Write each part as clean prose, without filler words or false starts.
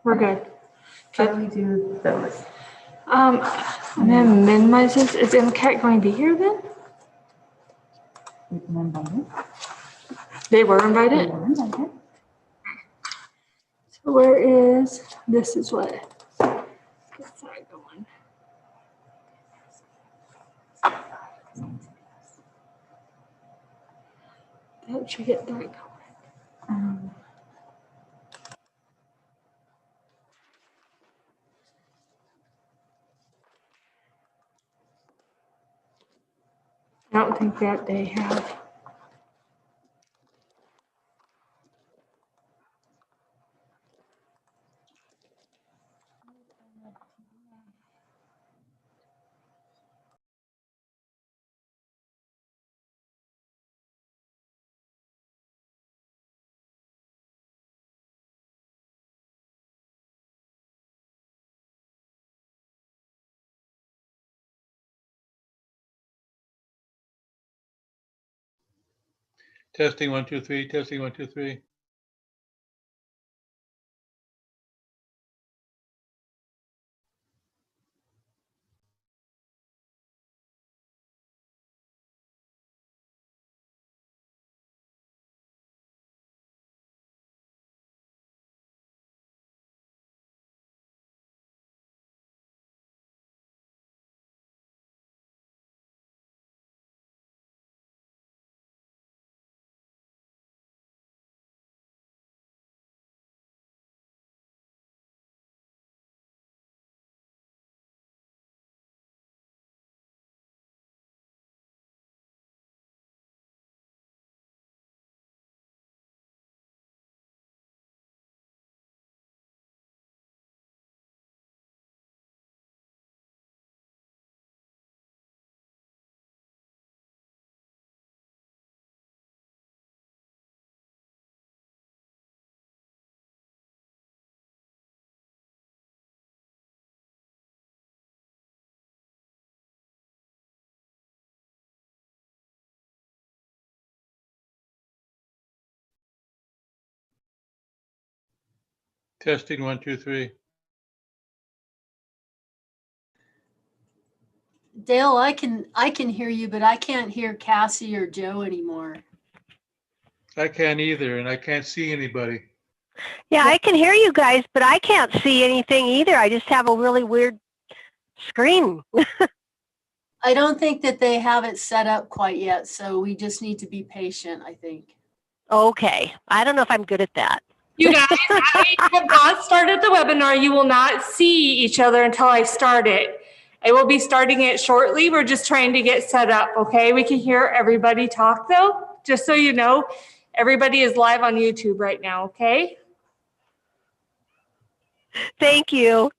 We're good. How do we do those? And then minimize this. Is MCAT going to be here then? We've been invited. They were invited? We're invited. So where is, this is what? What's that going? That should get that going. I don't think that they have. Testing 1, 2, 3. Testing 1, 2, 3. Testing 1, 2, 3. Dale, I can hear you, but I can't hear Cassie or Joe anymore. I can't either, and I can't see anybody. Yeah, I can hear you guys, but I can't see anything either. I just have a really weird screen. I don't think that they have it set up quite yet, so we just need to be patient, I think. Okay. I don't know if I'm good at that. You guys, I have not started the webinar. You will not see each other until I start it. I will be starting it shortly. We're just trying to get set up, okay? We can hear everybody talk though, just so you know. Everybody is live on YouTube right now, okay? Thank you.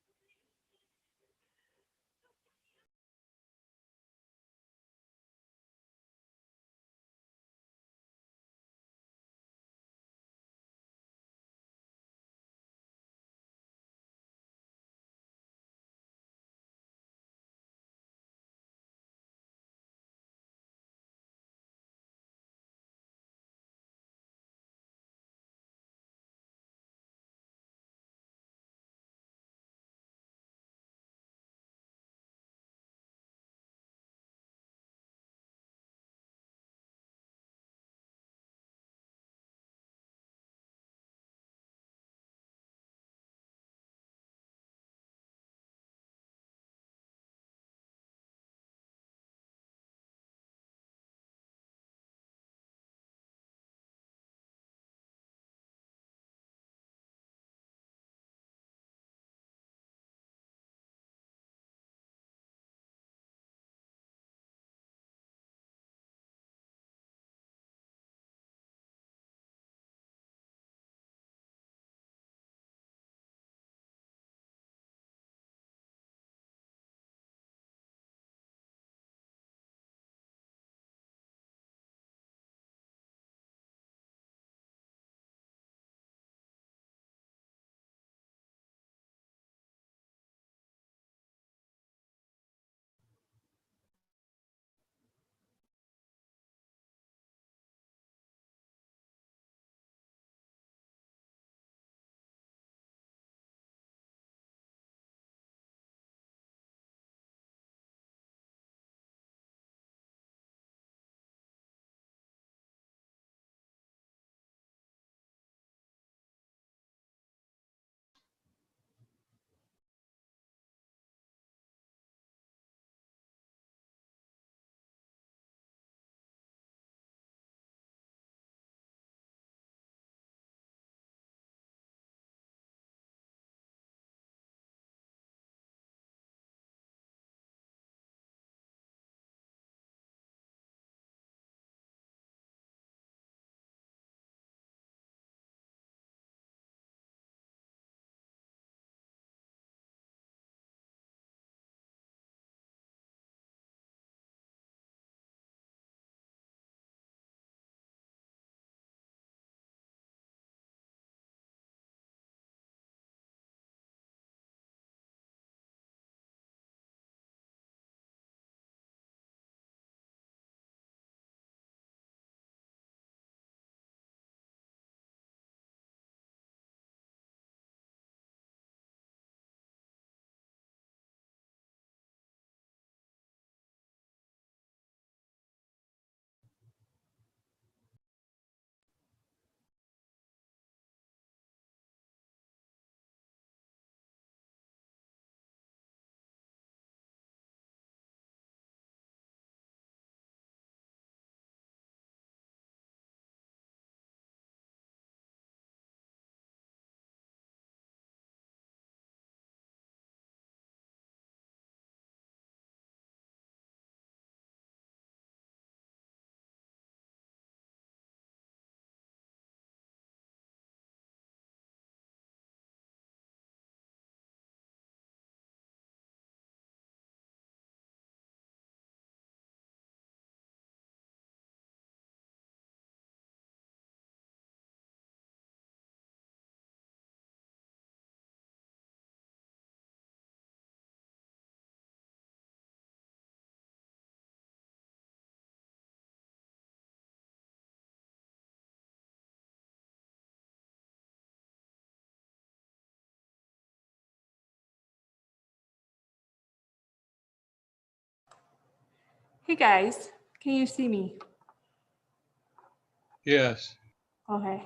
Hey guys, can you see me? Yes. Okay.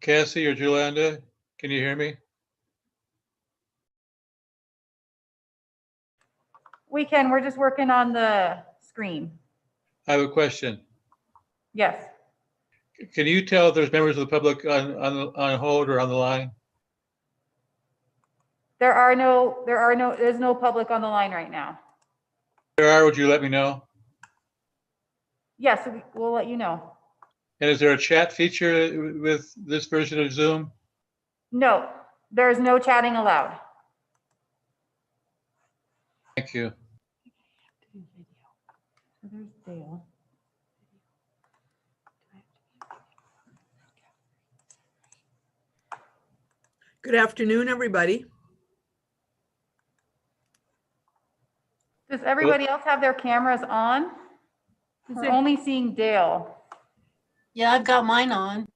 Cassie or Jolanda, can you hear me? We can, we're just working on the screen. I have a question. Yes. Can you tell if there's members of the public on hold or on the line? There's no public on the line right now. If there are, would you let me know? Yes, we'll let you know. And is there a chat feature with this version of Zoom? No, there's no chatting allowed. Thank you. There's Dale. Good afternoon, everybody. Does everybody else have their cameras on? We're only seeing Dale. Yeah, I've got mine on.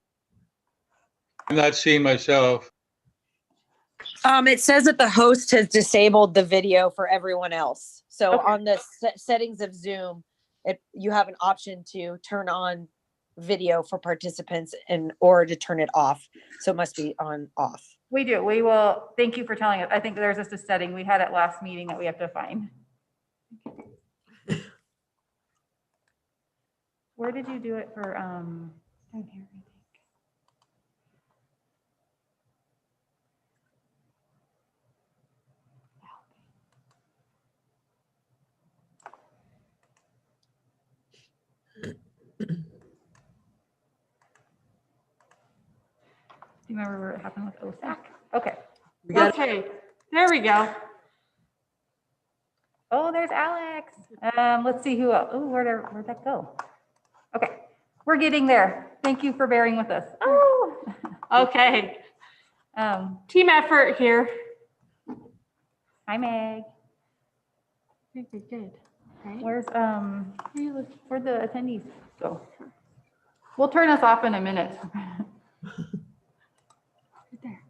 I'm not seeing myself. It says that the host has disabled the video for everyone else. So Okay. on the settings of Zoom, you have an option to turn on video for participants or to turn it off. So it must be on off. We do. We will. Thank you for telling us. I think there's just a setting. We had it last meeting that we have to find. Where did you do it for, down here, I think. Do you remember where it happened with OSAC? Okay. We got Okay, there we go. Oh, there's Alex. Let's see who else. Oh, where'd that go? Okay, we're getting there. Thank you for bearing with us. Oh. Okay, team effort here. Hi, Meg. Good, good, good. Right? Where'd the attendees go? We'll turn us off in a minute. Right there.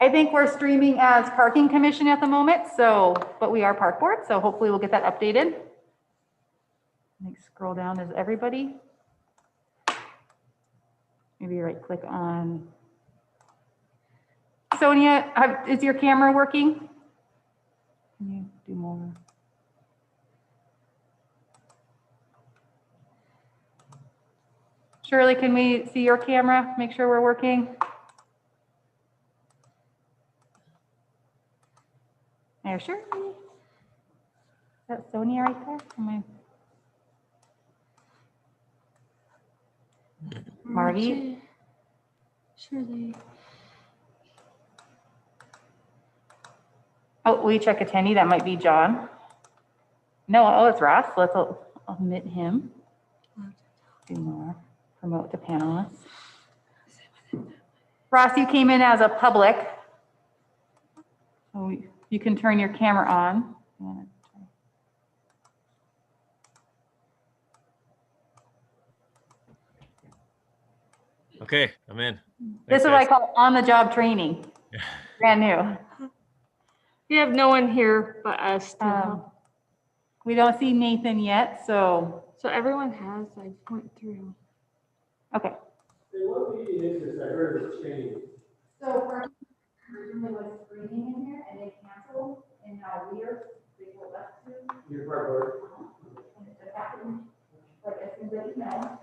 I think we're streaming as Parking Commission at the moment, so, but we are Park Board, so hopefully we'll get that updated. I think scroll down is everybody. Maybe right click on. Sonia, is your camera working? Can you do more? Shirley, can we see your camera? Make sure we're working. There, Shirley. Is that Sonia right there? Marty? Surely. Oh, will you check attendee? That might be John. No, oh, it's Ross. Let's omit him. Do more. Promote to panelists. Ross, you came in as a public. So you can turn your camera on. Okay, I'm in. This Thanks, is what I guys. call on-the-job training. Brand new. We have no one here but us. to help. We don't see Nathan yet, so, So everyone has, I went through. okay. There will be an interest, I heard it's changed. So originally was screening in here and they canceled and now they told us to. Your part, Bart. And it just happened, like as soon as they know.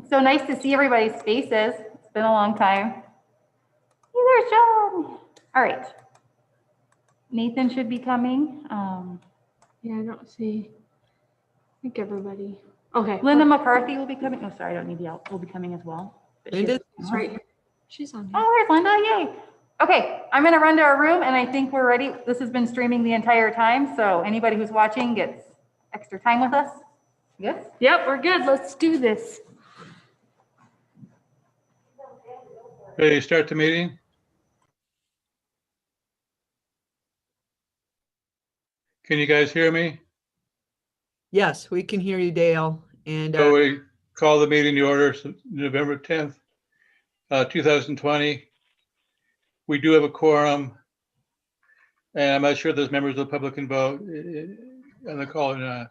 It's so nice to see everybody's faces. It's been a long time. Hey there, Sean. All right. Nathan should be coming. Yeah, I don't see. I think everybody. Okay. Linda McCarthy will be coming. Oh, sorry, I don't need the out. Will be coming as well. But she- Linda? That's right. She's on. here. Oh, there's Linda. Yay. Okay, I'm going to run to our room and I think we're ready. This has been streaming the entire time. So anybody who's watching gets extra time with us. Good? Yep, we're good. Let's do this. Ready to start the meeting? Can you guys hear me? Yes, we can hear you, Dale. And So we call the meeting to order, November 10th, 2020. We do have a quorum. And I'm not sure those members of the public can vote on the call or not.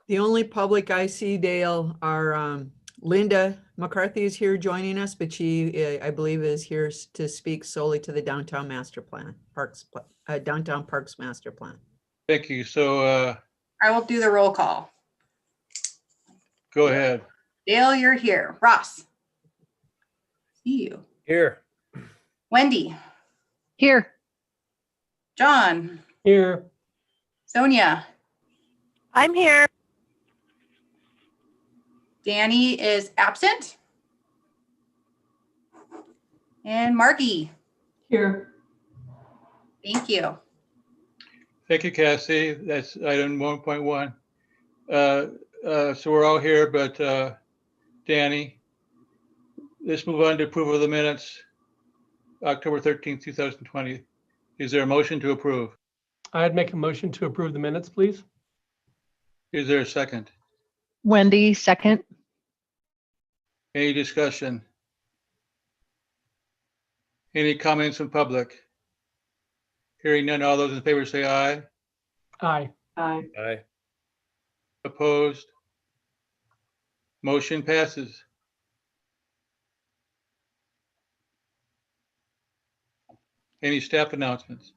the only public I see, Dale, are Linda McCarthy is here joining us, but she, I believe, is here to speak solely to the downtown master plan, downtown parks master plan. Thank you. So I will do the roll call. go ahead. Dale, you're here. Ross. See you. Here. Wendy. Here. John. Here. Sonia. I'm here. Danny is absent. And Margie. Here. Thank you. Thank you, Cassie. That's item 1.1. So we're all here, but Danny, let's move on to approval of the minutes, October 13th, 2020. Is there a motion to approve? I'd make a motion to approve the minutes, please. Is there a second? Wendy, second. Any discussion? Any comments from public? Hearing none, all those in favor say aye. Aye. Aye. Opposed? Motion passes. Any staff announcements?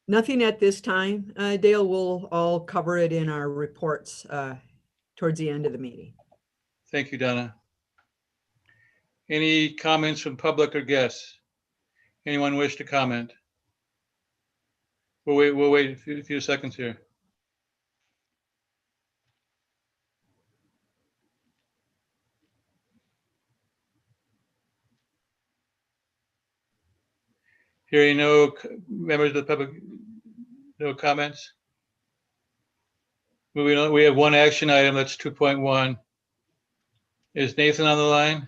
Nothing at this time. Dale, we'll all cover it in our reports towards the end of the meeting. Thank you, Donna. Any comments from public or guests? Anyone wish to comment? We'll wait a few seconds here. Hearing no members of the public, no comments. Moving on, we have one action item, that's 2.1. Is Nathan on the line?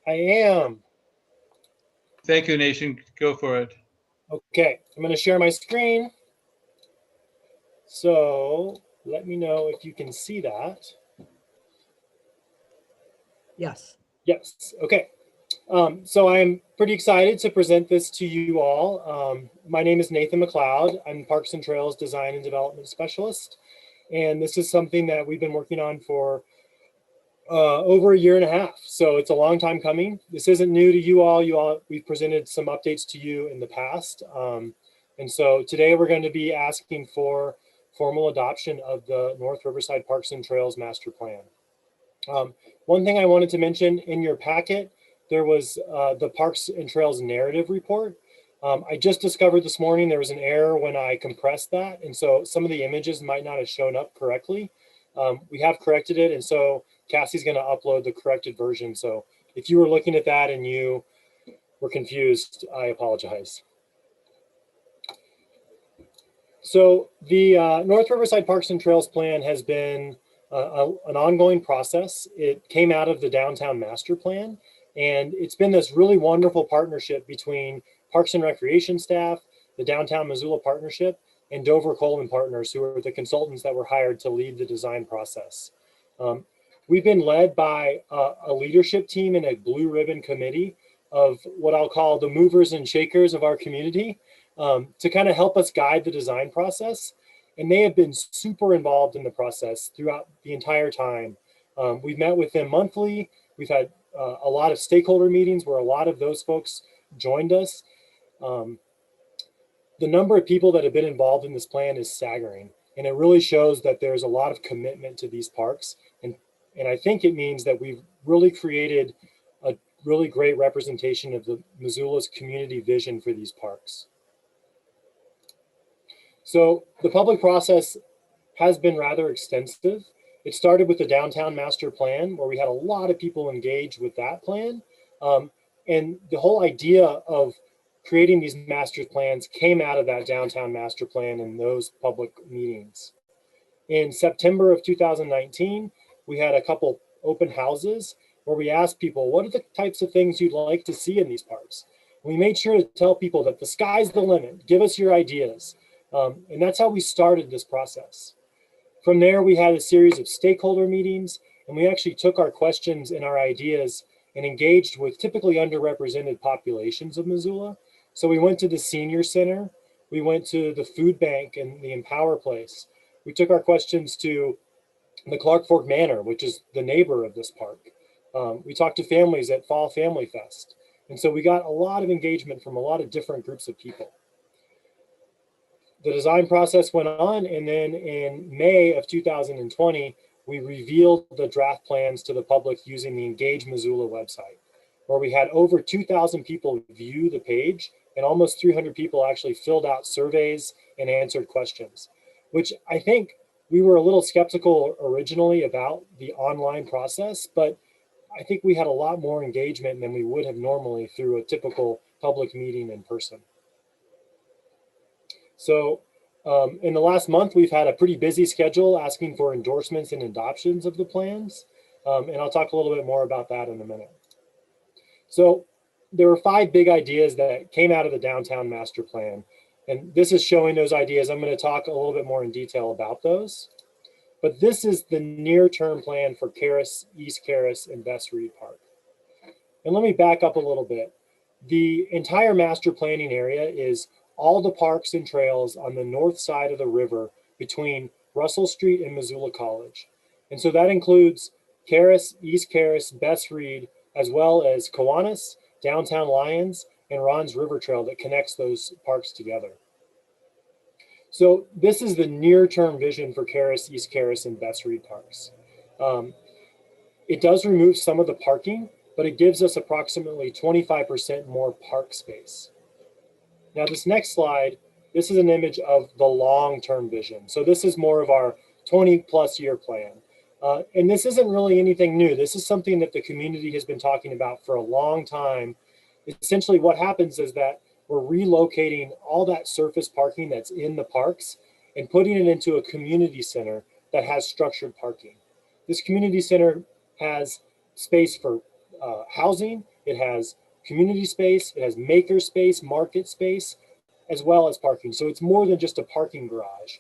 I am. Thank you, Nathan. Go for it. Okay, I'm going to share my screen. So let me know if you can see that. Yes. Yes, okay. So I'm pretty excited to present this to you all. My name is Nathan McLeod. I'm Parks and Trails Design and Development Specialist. And this is something that we've been working on for over a year and a half. So it's a long time coming. This isn't new to you all. We've presented some updates to you in the past. And so today we're going to be asking for formal adoption of the North Riverside Parks and Trails Master Plan. One thing I wanted to mention in your packet, there was the Parks and Trails narrative report. I just discovered this morning there was an error when I compressed that. And so some of the images might not have shown up correctly. We have corrected it. And so Cassie's going to upload the corrected version. So if you were looking at that and you were confused, I apologize. So the North Riverside Parks and Trails Plan has been an ongoing process. It came out of the Downtown Master Plan, and it's been this really wonderful partnership between Parks and Recreation staff, the Downtown Missoula Partnership, and Dover Coleman Partners, who are the consultants that were hired to lead the design process. We've been led by a leadership team and a blue ribbon committee of what I'll call the movers and shakers of our community to kind of help us guide the design process. And they have been super involved in the process throughout the entire time. We've met with them monthly. We've had a lot of stakeholder meetings where a lot of those folks joined us. The number of people that have been involved in this plan is staggering, and it really shows that there's a lot of commitment to these parks. And I think it means that we've really created a really great representation of the Missoula's community vision for these parks. So the public process has been rather extensive. It started with the downtown master plan, where we had a lot of people engaged with that plan. And the whole idea of creating these master plans came out of that downtown master plan and those public meetings. In September of 2019, we had a couple open houses where we asked people, what are the types of things you'd like to see in these parks? We made sure to tell people that the sky's the limit, give us your ideas. And that's how we started this process. From there, we had a series of stakeholder meetings, and we actually took our questions and our ideas and engaged with typically underrepresented populations of Missoula. So we went to the senior center, we went to the food bank and the Empower Place. We took our questions to the Clark Fork Manor, which is the neighbor of this park. We talked to families at Fall Family Fest. And so we got a lot of engagement from a lot of different groups of people. The design process went on, and then in May of 2020, we revealed the draft plans to the public using the Engage Missoula website, where we had over 2,000 people view the page, and almost 300 people actually filled out surveys and answered questions, which I think we were a little skeptical originally about the online process, but I think we had a lot more engagement than we would have normally through a typical public meeting in person. So in the last month, we've had a pretty busy schedule asking for endorsements and adoptions of the plans. And I'll talk a little bit more about that in a minute. So there were 5 big ideas that came out of the downtown master plan. And this is showing those ideas. I'm going to talk a little bit more in detail about those. But this is the near-term plan for Caras, East Caras, and Bess Reid Park. And let me back up a little bit. The entire master planning area is all the parks and trails on the north side of the river between Russell Street and Missoula College. And so that includes Caras, East Caras, Bess Reid, as well as Kiwanis, Downtown Lyons, and Ron's River Trail that connects those parks together. So this is the near-term vision for Caras, East Caras, and Bess Reid parks. It does remove some of the parking, but it gives us approximately 25% more park space. Now this next slide, this is an image of the long-term vision. So this is more of our 20+ year plan. And this isn't really anything new. This is something that the community has been talking about for a long time. Essentially what happens is that we're relocating all that surface parking that's in the parks and putting it into a community center that has structured parking. This community center has space for housing, it has community space, it has maker space, market space, as well as parking. So it's more than just a parking garage.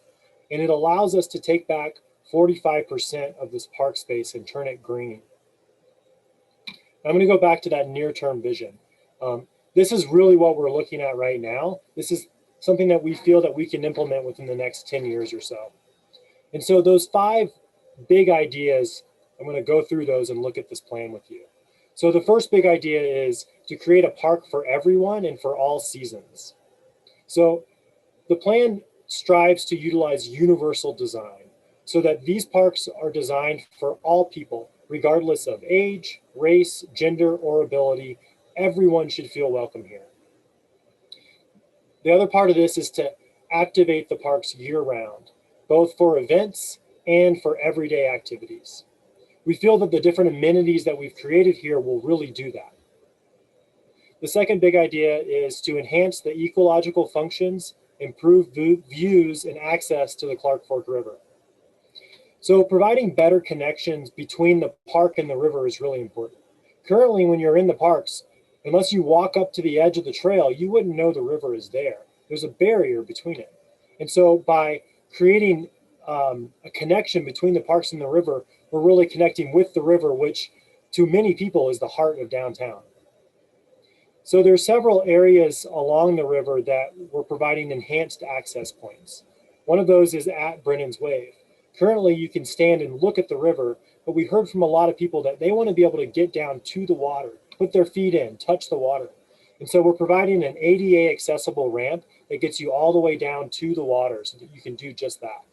And it allows us to take back 45% of this park space and turn it green. I'm going to go back to that near-term vision. This is really what we're looking at right now. This is something that we feel that we can implement within the next 10 years or so. And so those 5 big ideas, I'm going to go through those and look at this plan with you. So the first big idea is to create a park for everyone and for all seasons. So the plan strives to utilize universal design so that these parks are designed for all people, regardless of age, race, gender, or ability. Everyone should feel welcome here. The other part of this is to activate the parks year-round, both for events and for everyday activities. We feel that the different amenities that we've created here will really do that. The second big idea is to enhance the ecological functions, improve views and access to the Clark Fork River. So providing better connections between the park and the river is really important. Currently, when you're in the parks, unless you walk up to the edge of the trail, you wouldn't know the river is there. There's a barrier between it. And so by creating a connection between the parks and the river, we're really connecting with the river, which to many people is the heart of downtown. So there are several areas along the river that we're providing enhanced access points. One of those is at Brennan's Wave. Currently, you can stand and look at the river, but we heard from a lot of people that they want to be able to get down to the water, put their feet in, touch the water. And so we're providing an ADA accessible ramp that gets you all the way down to the water so that you can do just that.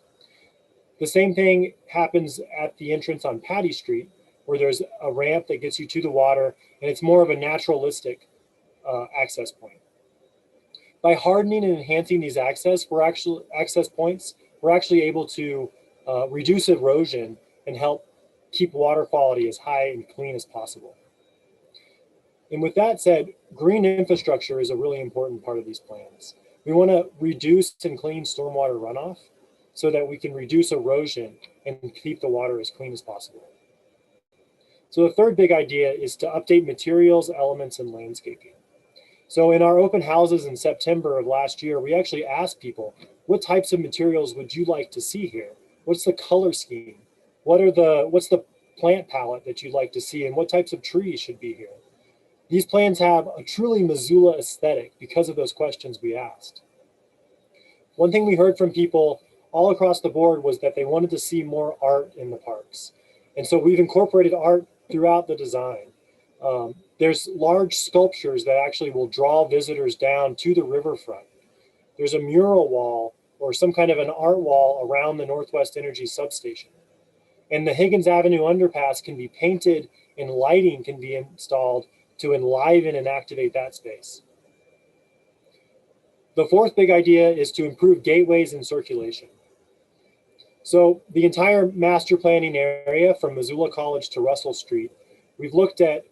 The same thing happens at the entrance on Patty Street, where there's a ramp that gets you to the water, and it's more of a naturalistic access point. By hardening and enhancing these access points, we're actually able to reduce erosion and help keep water quality as high and clean as possible. And with that said, green infrastructure is a really important part of these plans. We want to reduce and clean stormwater runoff so that we can reduce erosion and keep the water as clean as possible. So the third big idea is to update materials, elements, and landscaping. So in our open houses in September of last year, we actually asked people, what types of materials would you like to see here? What's the color scheme? What's the plant palette that you'd like to see, and what types of trees should be here? These plans have a truly Missoula aesthetic because of those questions we asked. One thing we heard from people all across the board was that they wanted to see more art in the parks. And so we've incorporated art throughout the design. There's large sculptures that actually will draw visitors down to the riverfront. There's a mural wall or some kind of an art wall around the Northwest Energy substation. And the Higgins Avenue underpass can be painted and lighting can be installed to enliven and activate that space. The fourth big idea is to improve gateways and circulation. So the entire master planning area from Missoula College to Russell Street, we've looked at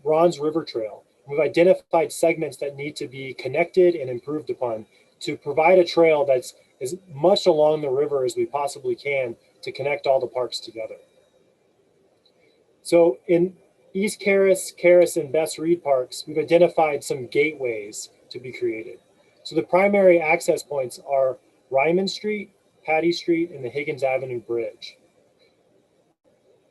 Ron's River Trail. We've identified segments that need to be connected and improved upon to provide a trail that's as much along the river as we possibly can to connect all the parks together. So in East Caras, and Bess Reed parks, we've identified some gateways to be created. So the primary access points are Ryman Street, Patty Street, and the Higgins Avenue Bridge.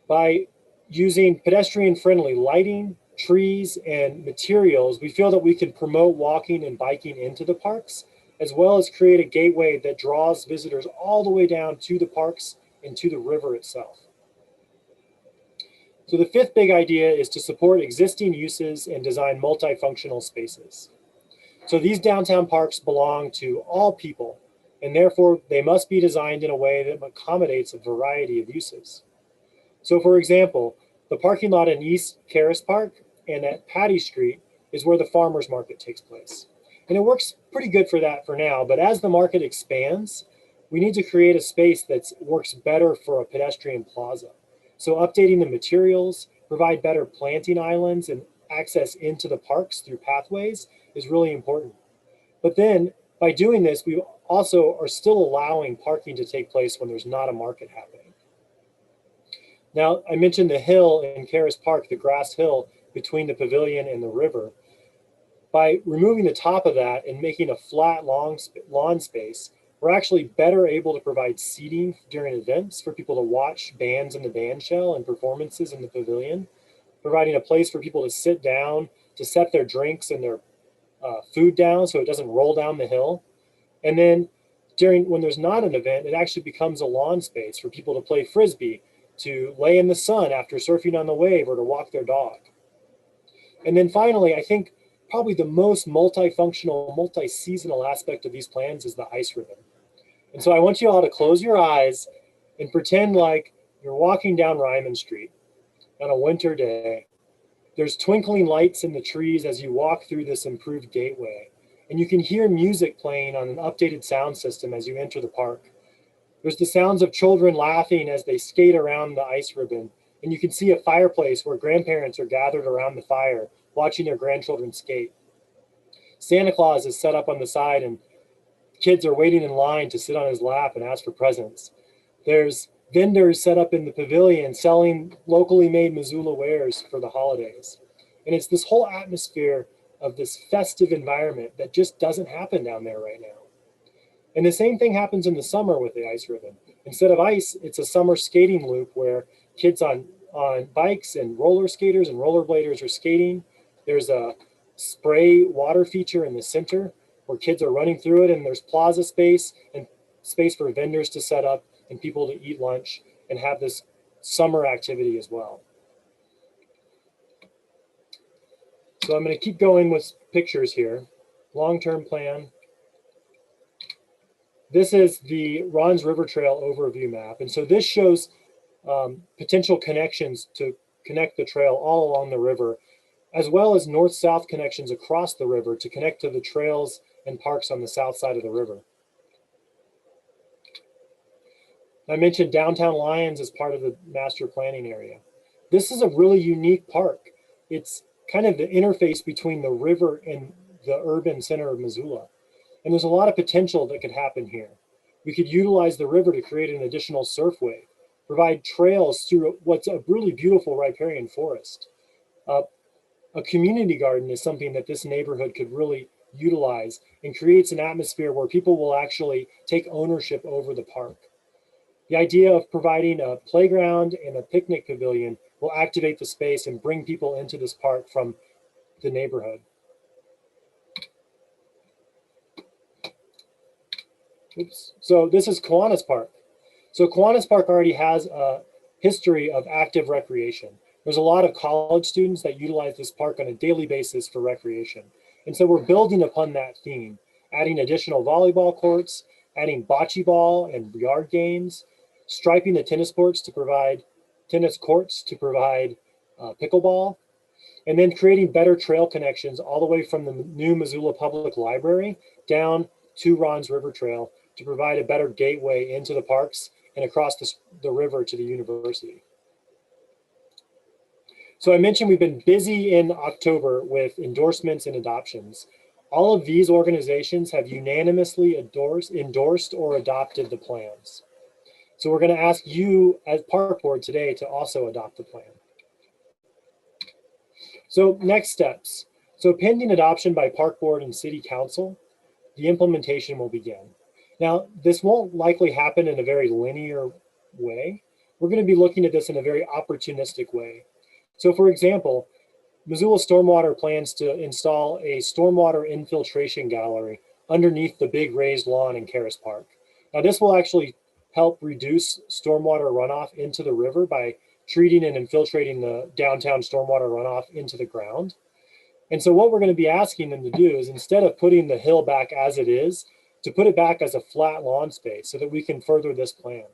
By using pedestrian-friendly lighting, trees, and materials, we feel that we can promote walking and biking into the parks, as well as create a gateway that draws visitors all the way down to the parks and to the river itself. So the fifth big idea is to support existing uses and design multifunctional spaces. So these downtown parks belong to all people, and therefore they must be designed in a way that accommodates a variety of uses. So for example, the parking lot in East Caras Park and at Patty Street is where the farmers market takes place. And it works pretty good for that for now, but as the market expands, we need to create a space that works better for a pedestrian plaza. So updating the materials, provide better planting islands and access into the parks through pathways is really important. But then by doing this, we also are still allowing parking to take place when there's not a market happening. Now, I mentioned the hill in Caras Park, the grass hill between the pavilion and the river. By removing the top of that and making a flat lawn space, we're actually better able to provide seating during events for people to watch bands in the band shell and performances in the pavilion, providing a place for people to sit down, to set their drinks and their food down so it doesn't roll down the hill. And then when there's not an event, it actually becomes a lawn space for people to play Frisbee, to lay in the sun after surfing on the wave, or to walk their dog. And then finally, I think probably the most multifunctional, multi-seasonal aspect of these plans is the ice ribbon. And so I want you all to close your eyes and pretend like you're walking down Ryman Street on a winter day. There's twinkling lights in the trees as you walk through this improved gateway. And you can hear music playing on an updated sound system as you enter the park. There's the sounds of children laughing as they skate around the ice ribbon. And you can see a fireplace where grandparents are gathered around the fire, watching their grandchildren skate. Santa Claus is set up on the side and kids are waiting in line to sit on his lap and ask for presents. There's vendors set up in the pavilion selling locally made Missoula wares for the holidays. And it's this whole atmosphere of this festive environment that just doesn't happen down there right now. And the same thing happens in the summer with the ice ribbon. Instead of ice, it's a summer skating loop where kids on bikes and roller skaters and rollerbladers are skating. There's a spray water feature in the center where kids are running through it, and there's plaza space and space for vendors to set up and people to eat lunch and have this summer activity as well. So I'm going to keep going with pictures here. Long-term plan. This is the Ron's River Trail overview map. And so this shows potential connections to connect the trail all along the river, as well as north-south connections across the river to connect to the trails and parks on the south side of the river. I mentioned Downtown Lyons as part of the master planning area. This is a really unique park. It's kind of the interface between the river and the urban center of Missoula. And there's a lot of potential that could happen here. We could utilize the river to create an additional surfway, provide trails through what's a really beautiful riparian forest. A community garden is something that this neighborhood could really utilize and creates an atmosphere where people will actually take ownership over the park. The idea of providing a playground and a picnic pavilion will activate the space and bring people into this park from the neighborhood. Oops. So this is Kiwanis Park. So Kiwanis Park already has a history of active recreation. There's a lot of college students that utilize this park on a daily basis for recreation. And so we're building upon that theme, adding additional volleyball courts, adding bocce ball and yard games, striping the tennis courts to provide pickleball, and then creating better trail connections all the way from the new Missoula Public Library down to Ron's River Trail to provide a better gateway into the parks and across the river to the university. So I mentioned we've been busy in October with endorsements and adoptions. All of these organizations have unanimously endorsed or adopted the plans. So we're going to ask you as Park Board today to also adopt the plan. So next steps. So pending adoption by Park Board and City Council, the implementation will begin. Now, this won't likely happen in a very linear way. We're going to be looking at this in a very opportunistic way. So for example, Missoula Stormwater plans to install a stormwater infiltration gallery underneath the big raised lawn in Caras Park. Now this will actually help reduce stormwater runoff into the river by treating and infiltrating the downtown stormwater runoff into the ground. And so what we're going to be asking them to do is, instead of putting the hill back as it is, to put it back as a flat lawn space so that we can further this plan.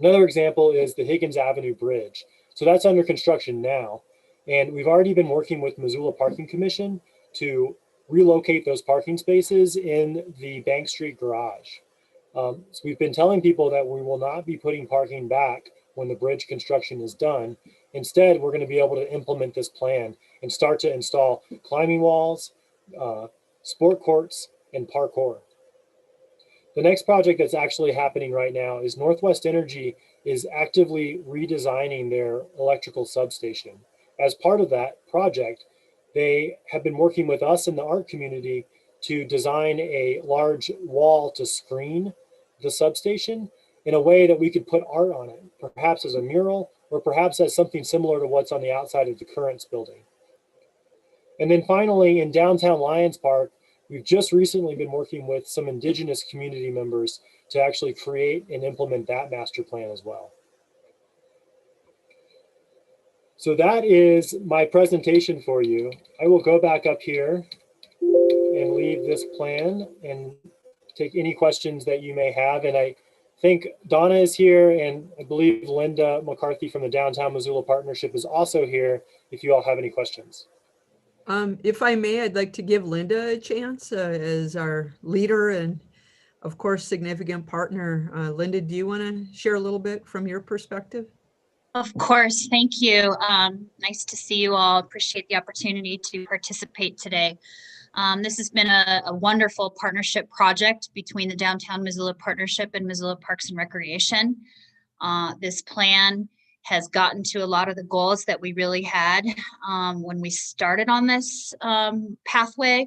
Another example is the Higgins Avenue Bridge. So that's under construction now. And we've already been working with Missoula Parking Commission to relocate those parking spaces in the Bank Street garage. So we've been telling people that we will not be putting parking back when the bridge construction is done. Instead, we're going to be able to implement this plan and start to install climbing walls, sport courts, and parkour. The next project that's actually happening right now is Northwest Energy is actively redesigning their electrical substation. As part of that project, they have been working with us in the art community to design a large wall to screen the substation in a way that we could put art on it, perhaps as a mural or perhaps as something similar to what's on the outside of the Currents building. And then finally, in downtown Lyons Park, we've just recently been working with some indigenous community members to actually create and implement that master plan as well. So that is my presentation for you. I will go back up here and leave this plan and take any questions that you may have. And I think Donna is here, and I believe Linda McCarthy from the Downtown Missoula Partnership is also here if you all have any questions. If I may, I'd like to give Linda a chance as our leader and of course, significant partner. Linda, do you want to share a little bit from your perspective? Of course, thank you. Nice to see you all. Appreciate the opportunity to participate today. This has been a wonderful partnership project between the Downtown Missoula Partnership and Missoula Parks and Recreation. This plan has gotten to a lot of the goals that we really had when we started on this pathway,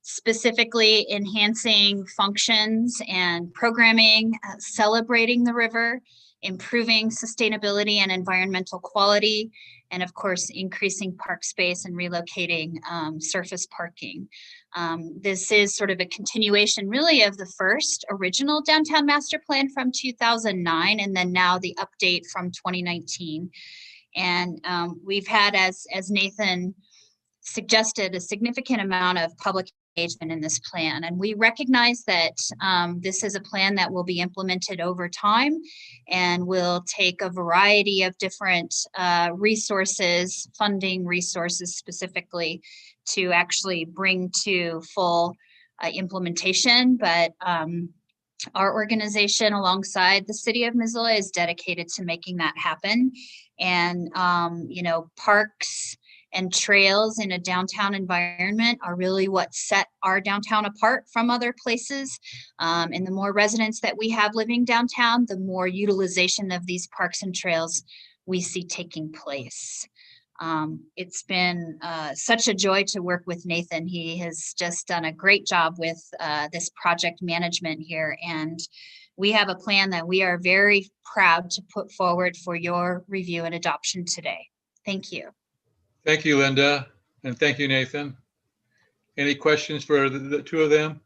specifically enhancing functions and programming, celebrating the river, improving sustainability and environmental quality, and of course, increasing park space and relocating surface parking. This is sort of a continuation really of the first original downtown master plan from 2009, and then now the update from 2019. And we've had, as Nathan suggested, a significant amount of public engagement in this plan. And we recognize that this is a plan that will be implemented over time and will take a variety of different resources, funding resources specifically, to actually bring to full implementation. But our organization, alongside the city of Missoula, is dedicated to making that happen. And, you know, parks and trails in a downtown environment are really what set our downtown apart from other places. And the more residents that we have living downtown, the more utilization of these parks and trails we see taking place. It's been such a joy to work with Nathan. He has just done a great job with this project management here. And we have a plan that we are very proud to put forward for your review and adoption today. Thank you. Thank you, Linda, and thank you, Nathan. Any questions for the two of them?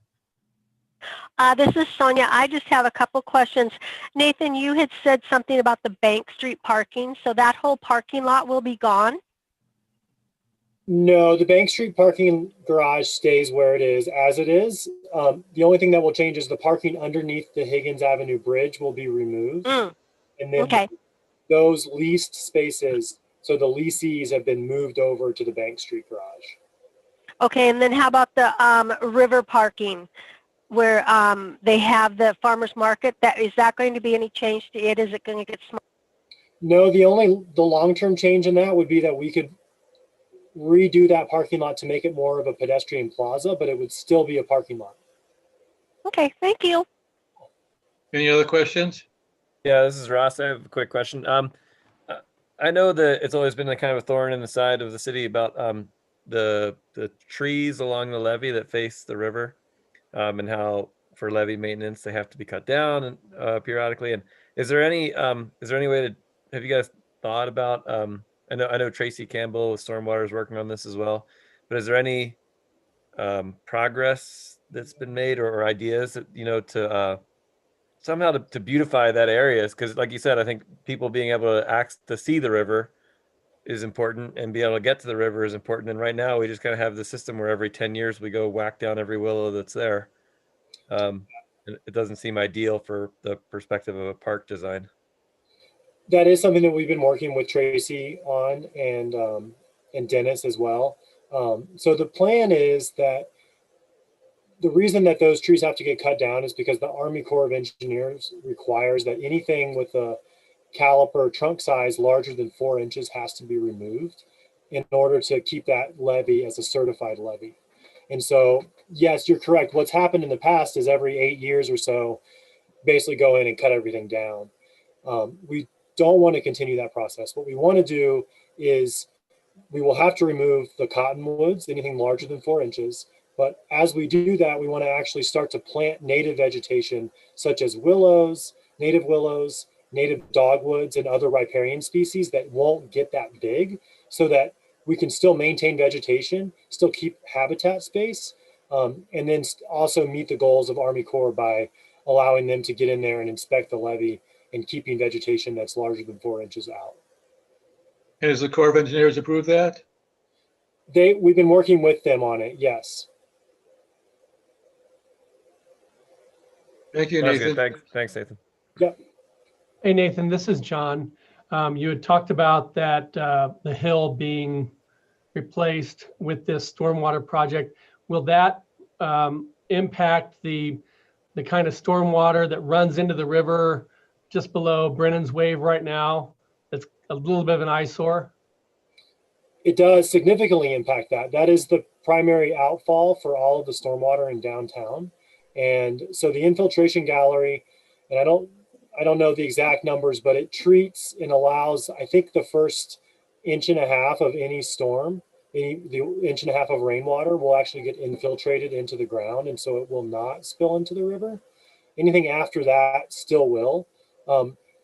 This is Sonia. I just have a couple questions. Nathan, you had said something about the Bank Street parking, so that whole parking lot will be gone? No, the Bank Street parking garage stays where it is, as it is. The only thing that will change is the parking underneath the Higgins Avenue Bridge will be removed. And then Okay. those leased spaces, so the leasees have been moved over to the Bank Street garage. Okay, and then how about the river parking where they have the farmer's market? Is that going to be any change to it? Is it going to get smaller? No, the long-term change in that would be that we could redo that parking lot to make it more of a pedestrian plaza, but it would still be a parking lot. Okay, thank you. Any other questions? Yeah, this is Ross. I have a quick question. I know that it's always been a kind of a thorn in the side of the city about the trees along the levee that face the river, and how for levee maintenance they have to be cut down and periodically. And is there any way to, have you guys thought about? I know Tracy Campbell with Stormwater is working on this as well, but is there any progress that's been made or ideas that, you know, to somehow to beautify that area? Because like you said, I think people being able to see the river is important, and be able to get to the river is important. And right now we just kind of have the system where every 10 years we go whack down every willow that's there. It doesn't seem ideal for the perspective of a park design. That is something that we've been working with Tracy on, and Dennis as well. So the plan is that the reason that those trees have to get cut down is because the Army Corps of Engineers requires that anything with a caliper trunk size larger than 4 inches has to be removed in order to keep that levee as a certified levee. And so, yes, you're correct. What's happened in the past is every 8 years or so, basically go in and cut everything down. We don't want to continue that process. What we want to do is we will have to remove the cottonwoods, anything larger than 4 inches. But as we do that, we want to actually start to plant native vegetation, such as willows, native dogwoods, and other riparian species that won't get that big, so that we can still maintain vegetation, still keep habitat space, and then also meet the goals of Army Corps by allowing them to get in there and inspect the levee and keeping vegetation that's larger than 4 inches out. And has the Corps of Engineers approved that? We've been working with them on it, yes. Thank you, Nathan. Thanks, Nathan. Yeah. Hey, Nathan, this is John. You had talked about that the hill being replaced with this stormwater project. Will that impact the kind of stormwater that runs into the river just below Brennan's Wave right now? It's a little bit of an eyesore. It does significantly impact that. That is the primary outfall for all of the stormwater in downtown. And so the infiltration gallery, and I don't know the exact numbers, but it treats and allows, I think, the first 1.5 inches of any storm, the 1.5 inches of rainwater will actually get infiltrated into the ground, and so it will not spill into the river. Anything after that still will.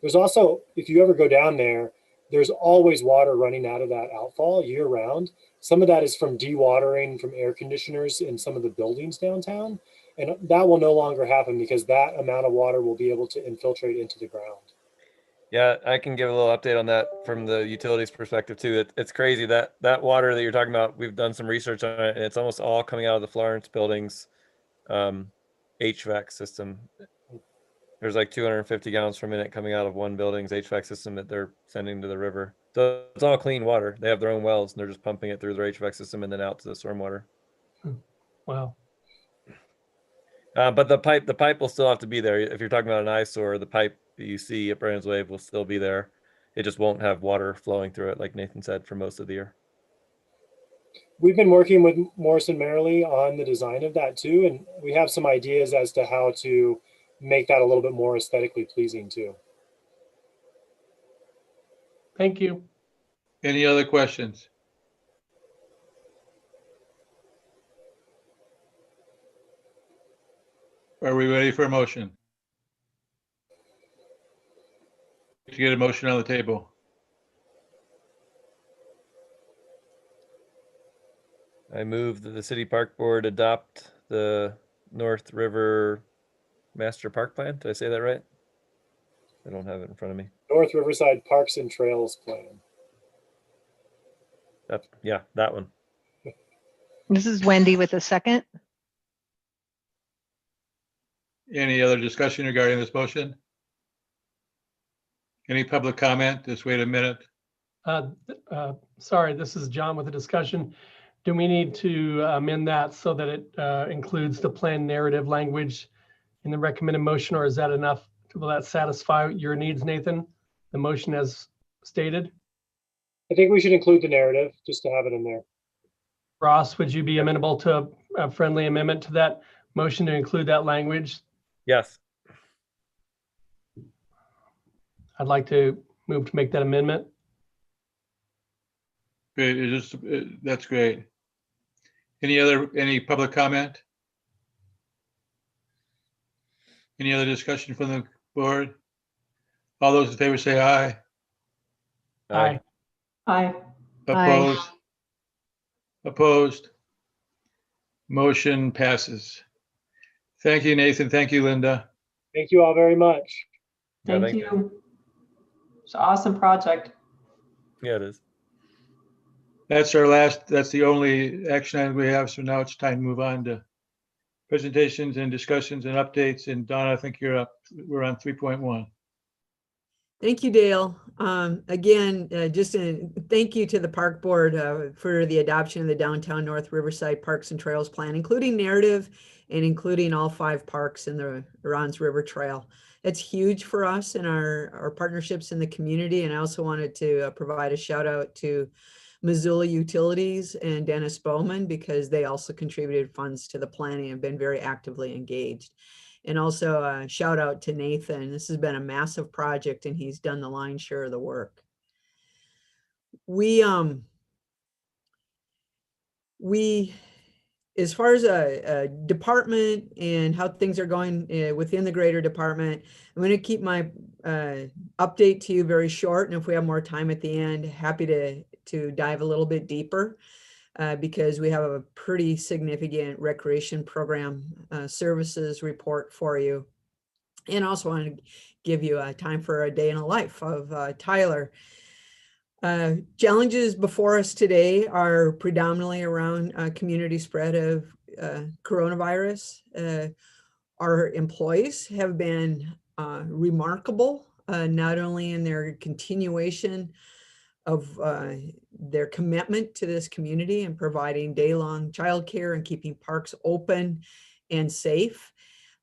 There's also, if you ever go down there, there's always water running out of that outfall year round. Some of that is from dewatering from air conditioners in some of the buildings downtown. And that will no longer happen because that amount of water will be able to infiltrate into the ground. Yeah, I can give a little update on that from the utilities perspective too. It's crazy that water that you're talking about, we've done some research on it, and it's almost all coming out of the Florence building's HVAC system. There's like 250 gallons per minute coming out of one building's HVAC system that they're sending to the river. So it's all clean water. They have their own wells and they're just pumping it through their HVAC system and then out to the stormwater. Wow. But the pipe will still have to be there. If you're talking about an eyesore, the pipe that you see at Brandon's Wave will still be there. It just won't have water flowing through it, like Nathan said, for most of the year. We've been working with Morrison Merrily on the design of that too, and we have some ideas as to how to make that a little bit more aesthetically pleasing too. Thank you. Any other questions? Are we ready for a motion? To get a motion on the table. I move that the city park board adopt the North River Master Park Plan. Did I say that right? I don't have it in front of me. North Riverside Parks and Trails Plan. Yeah, that one. This is Wendy with a second. Any other discussion regarding this motion? Any public comment? Just wait a minute. Sorry, this is John with a discussion. Do we need to amend that so that it includes the plan narrative language in the recommended motion, or is that enough? Will that satisfy your needs, Nathan? The motion as stated? I think we should include the narrative just to have it in there. Ross, would you be amenable to a friendly amendment to that motion to include that language? Yes. I'd like to move to make that amendment. Great, that's great. Any public comment? Any other discussion from the board? All those in favor say aye. Aye. Aye. Opposed? Opposed? Motion passes. Thank you, Nathan. Thank you, Linda. Thank you all very much. Yeah, Thank you. It's an awesome project. Yeah, it is. That's the only action item we have. So now it's time to move on to presentations and discussions and updates. And Don, I think you're up. We're on 3.1. Thank you, Dale. Again, just a thank you to the park board for the adoption of the Downtown North Riverside Parks and Trails Plan, including narrative and including all 5 parks in the Ron's River Trail. It's huge for us and our partnerships in the community. And I also wanted to provide a shout out to Missoula Utilities and Dennis Bowman, because they also contributed funds to the planning and been very actively engaged. And also a shout out to Nathan. This has been a massive project and he's done the lion's share of the work. We as far as a department and how things are going within the greater department, I'm going to keep my update to you very short. And if we have more time at the end, happy to dive a little bit deeper. Because we have a pretty significant recreation program services report for you. And also want to give you a time for a day in the life of Tyler. Challenges before us today are predominantly around community spread of coronavirus. Our employees have been remarkable, not only in their continuation of their commitment to this community and providing day-long childcare and keeping parks open and safe,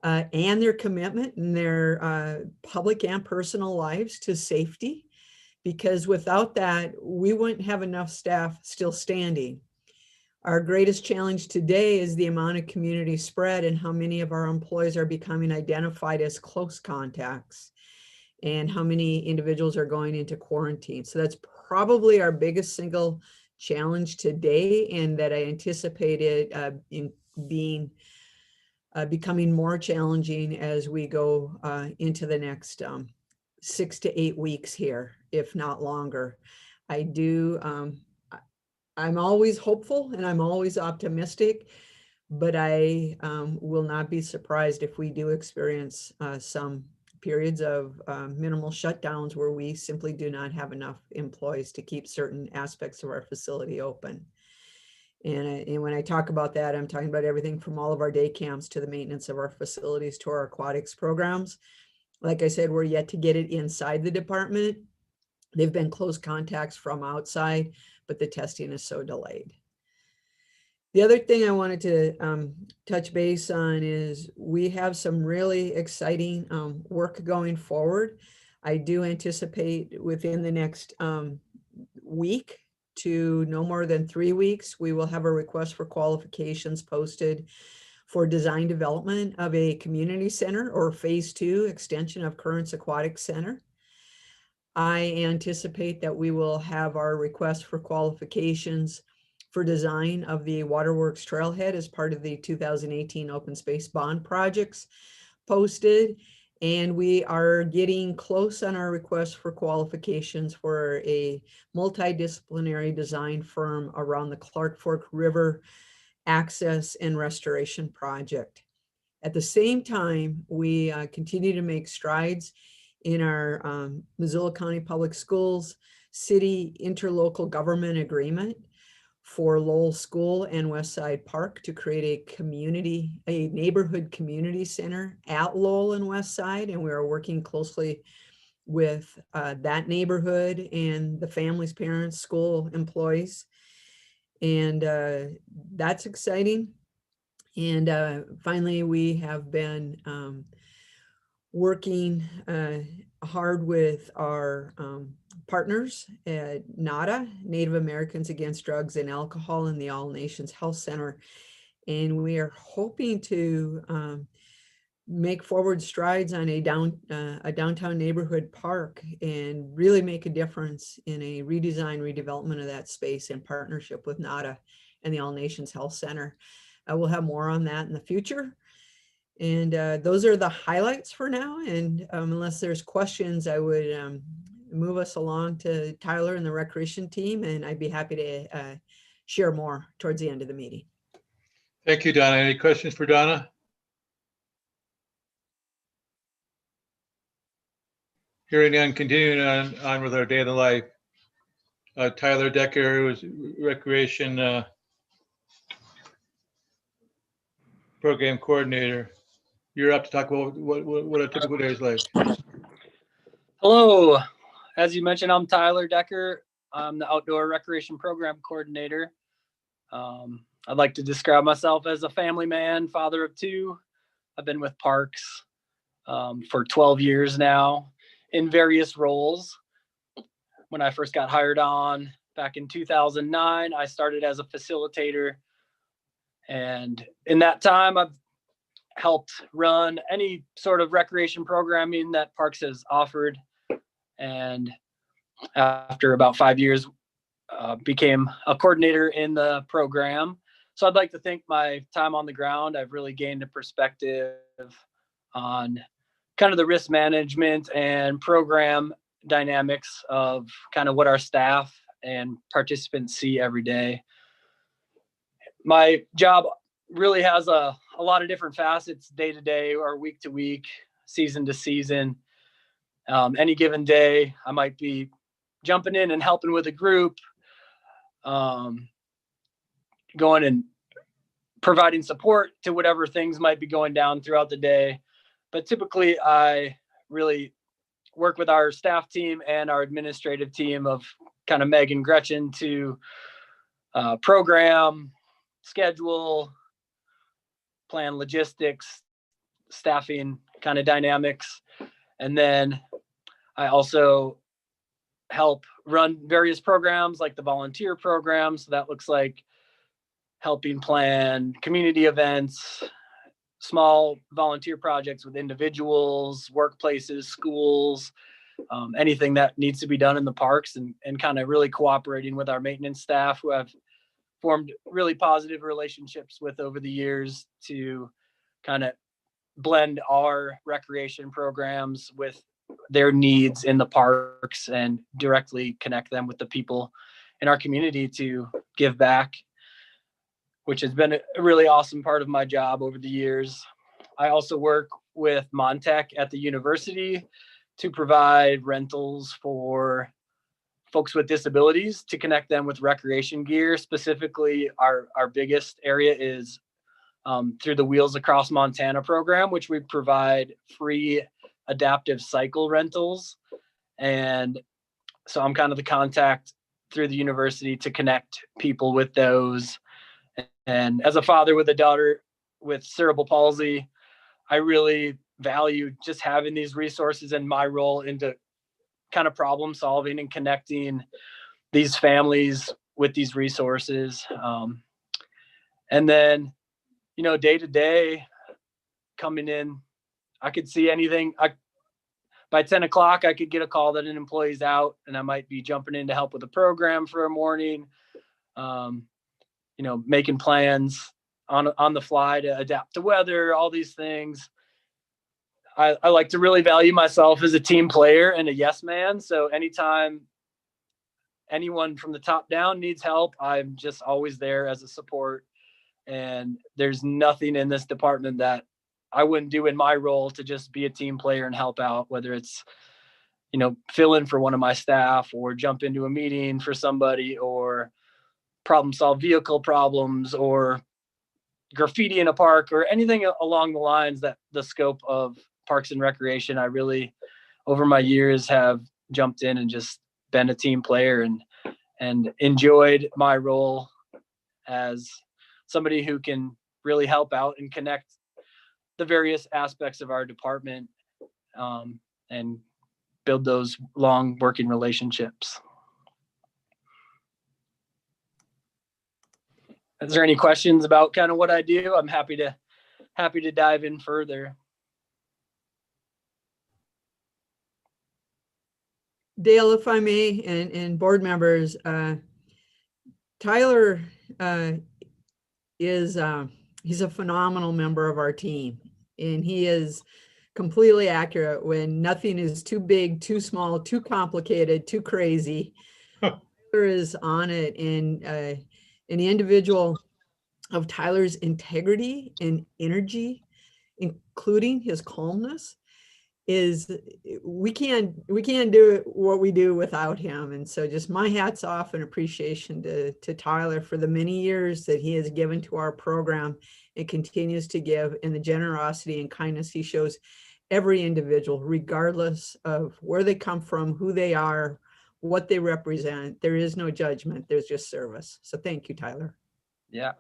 and their commitment in their public and personal lives to safety, because without that, we wouldn't have enough staff still standing. Our greatest challenge today is the amount of community spread and how many of our employees are becoming identified as close contacts and how many individuals are going into quarantine. So that's probably our biggest single challenge today, and that I anticipated becoming more challenging as we go into the next 6 to 8 weeks here, if not longer. I do, I'm always hopeful and I'm always optimistic, but I will not be surprised if we do experience some periods of minimal shutdowns where we simply do not have enough employees to keep certain aspects of our facility open. And when I talk about that, I'm talking about everything from all of our day camps to the maintenance of our facilities to our aquatics programs. Like I said, we're yet to get it inside the department. They've been close contacts from outside, but the testing is so delayed. The other thing I wanted to touch base on is we have some really exciting work going forward. I do anticipate within the next week to no more than 3 weeks, we will have a request for qualifications posted for design development of a community center or phase 2 extension of Currents Aquatic Center. I anticipate that we will have our request for qualifications for design of the Waterworks Trailhead as part of the 2018 Open Space Bond projects posted. And we are getting close on our request for qualifications for a multidisciplinary design firm around the Clark Fork River access and restoration project. At the same time, we continue to make strides in our Missoula County Public Schools city interlocal government agreement for Lowell School and Westside Park to create a neighborhood community center at Lowell and Westside. And we are working closely with that neighborhood and the families, parents, school employees. And that's exciting. And finally, we have been working hard with our partners at NADA, Native Americans Against Drugs and Alcohol, and the All Nations Health Center. And we are hoping to make forward strides on a downtown neighborhood park and really make a difference in a redevelopment of that space in partnership with NADA and the All Nations Health Center. We'll have more on that in the future. And those are the highlights for now. And unless there's questions, I would move us along to Tyler and the recreation team, and I'd be happy to share more towards the end of the meeting. Thank you, Donna. Any questions for Donna? Hearing none, continuing on with our day in the life. Tyler Decker, who is recreation program coordinator. You're up to talk about what a typical day is like. Hello. As you mentioned, I'm Tyler Decker. I'm the outdoor recreation program coordinator. I'd like to describe myself as a family man, father of 2. I've been with Parks for 12 years now in various roles. When I first got hired on back in 2009, I started as a facilitator. And in that time, I've helped run any sort of recreation programming that Parks has offered. And after about 5 years, became a coordinator in the program. So I'd like to think my time on the ground, I've really gained a perspective on kind of the risk management and program dynamics of kind of what our staff and participants see every day. My job really has a lot of different facets, day to day or week to week, season to season. Any given day, I might be jumping in and helping with a group, going and providing support to whatever things might be going down throughout the day. But typically, I really work with our staff team and our administrative team of kind of Meg and Gretchen to program, schedule, plan logistics, staffing kind of dynamics. And then I also help run various programs like the volunteer program. So that looks like helping plan community events, small volunteer projects with individuals, workplaces, schools, anything that needs to be done in the parks, and kind of really cooperating with our maintenance staff who have formed really positive relationships with over the years to kind of blend our recreation programs with their needs in the parks and directly connect them with the people in our community to give back, which has been a really awesome part of my job over the years. I also work with Montech at the university to provide rentals for folks with disabilities to connect them with recreation gear. Specifically, our biggest area is through the Wheels Across Montana program, which we provide free adaptive cycle rentals. And so I'm kind of the contact through the university to connect people with those. And as a father with a daughter with cerebral palsy, I really value just having these resources and my role into kind of problem solving and connecting these families with these resources. And then, you know, day to day coming in, I could see anything. By 10 o'clock, I could get a call that an employee's out and I might be jumping in to help with a program for a morning, you know, making plans on the fly to adapt to weather, all these things. I like to really value myself as a team player and a yes man. So anytime anyone from the top down needs help, I'm just always there as a support. And there's nothing in this department that I wouldn't do in my role to just be a team player and help out, whether it's, you know, fill in for one of my staff or jump into a meeting for somebody or problem solve vehicle problems or graffiti in a park or anything along the lines that the scope of Parks and Recreation. I really, over my years, have jumped in and just been a team player and enjoyed my role as somebody who can really help out and connect the various aspects of our department and build those long working relationships. Is there any questions about kind of what I do? I'm happy to dive in further. Dale, if I may, and board members, Tyler he's a phenomenal member of our team, and he is completely accurate when nothing is too big, too small, too complicated, too crazy. Tyler is on it, and the individual of Tyler's integrity and energy, including his calmness, is we can't do what we do without him. And so just my hats off and appreciation to Tyler for the many years that he has given to our program and continues to give, and the generosity and kindness he shows every individual, regardless of where they come from, who they are, what they represent. There is no judgment, there's just service. So thank you, Tyler. Yeah.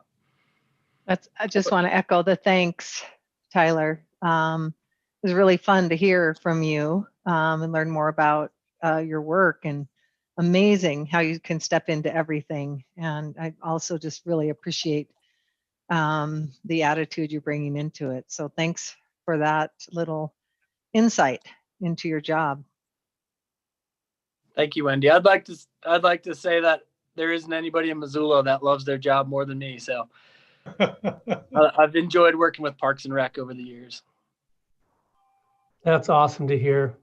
I just want to echo the thanks, Tyler. It was really fun to hear from you and learn more about your work, and amazing how you can step into everything. And I also just really appreciate the attitude you're bringing into it. So thanks for that little insight into your job. Thank you, Wendy. I'd like to say that there isn't anybody in Missoula that loves their job more than me. So I've enjoyed working with Parks and Rec over the years. That's awesome to hear.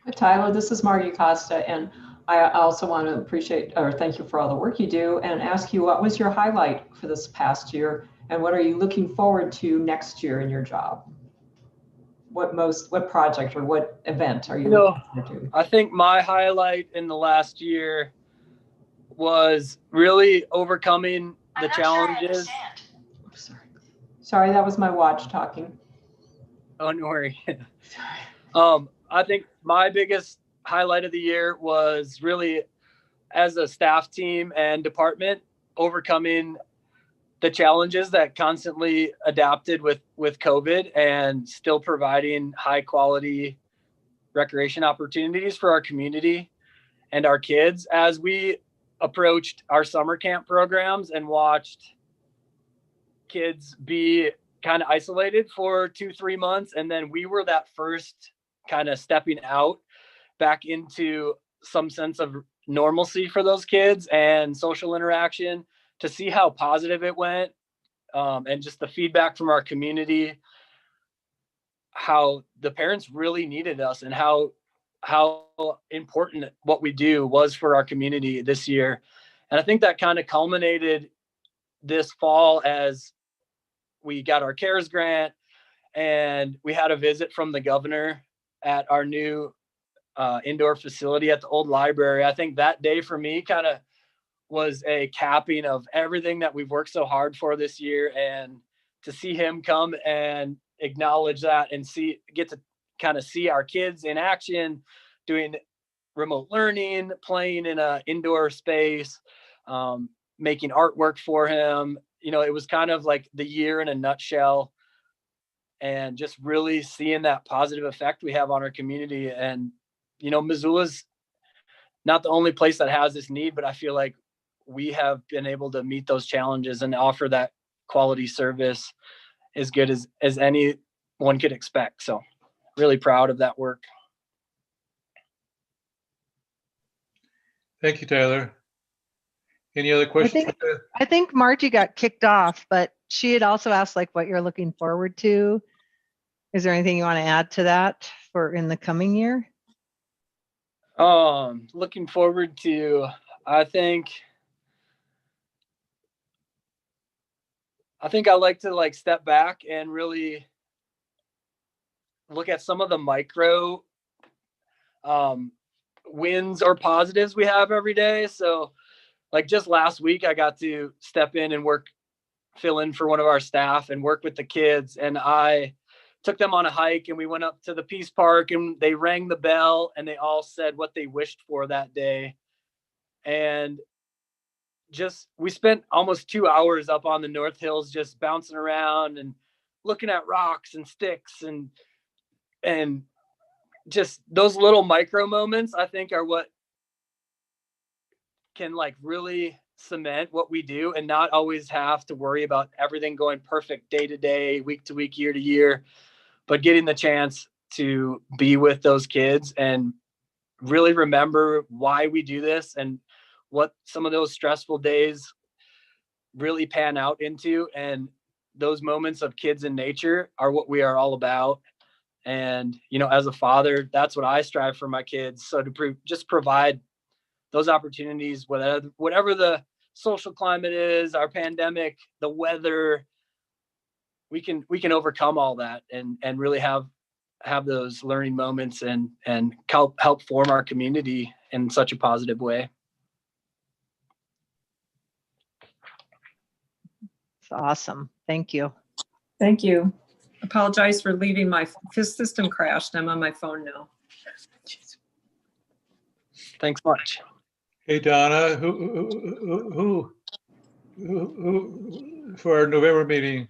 Hi, Tyler, this is Margie Costa, and I also want to appreciate or thank you for all the work you do and ask you, what was your highlight for this past year, and what are you looking forward to next year in your job? What project or what event are you looking forward to? I think my highlight in the last year was really overcoming the challenges. Sorry, that was my watch talking. Oh, no worry. I think my biggest highlight of the year was really, as a staff team and department, overcoming the challenges that constantly adapted with COVID and still providing high quality recreation opportunities for our community and our kids. As we approached our summer camp programs and watched kids be kind of isolated for 2-3 months, and then we were that first kind of stepping out back into some sense of normalcy for those kids and social interaction, to see how positive it went, and just the feedback from our community, how the parents really needed us and how important what we do was for our community this year. And I think that kind of culminated this fall as we got our CARES grant and we had a visit from the governor at our new indoor facility at the old library. I think that day for me kind of was a capping of everything that we've worked so hard for this year. And to see him come and acknowledge that and get to kind of see our kids in action, doing remote learning, playing in an indoor space, making artwork for him. You know, it was kind of like the year in a nutshell, and just really seeing that positive effect we have on our community. And, you know, Missoula's not the only place that has this need, but I feel like we have been able to meet those challenges and offer that quality service as good as anyone could expect. So really proud of that work. Thank you, Tyler. Any other questions? I think Margie got kicked off, but she had also asked like what you're looking forward to. Is there anything you want to add to that for in the coming year? Looking forward to, I think I like to step back and really look at some of the micro wins or positives we have every day. So like just last week, I got to step in and fill in for one of our staff and work with the kids. And I took them on a hike and we went up to the Peace Park and they rang the bell and they all said what they wished for that day. And we spent almost 2 hours up on the North Hills, just bouncing around and looking at rocks and sticks and just those little micro moments, I think, are what can really cement what we do and not always have to worry about everything going perfect day to day, week to week, year to year, but getting the chance to be with those kids and really remember why we do this and what some of those stressful days really pan out into. And those moments of kids in nature are what we are all about. And, you know, as a father, that's what I strive for my kids. So to just provide those opportunities, whatever the social climate is, our pandemic, the weather, we can overcome all that and really have those learning moments and help form our community in such a positive way. It's awesome. Thank you. Thank you. Apologize for leaving. My system crashed. I'm on my phone now. Thanks much. Hey, Donna, who for our November meeting,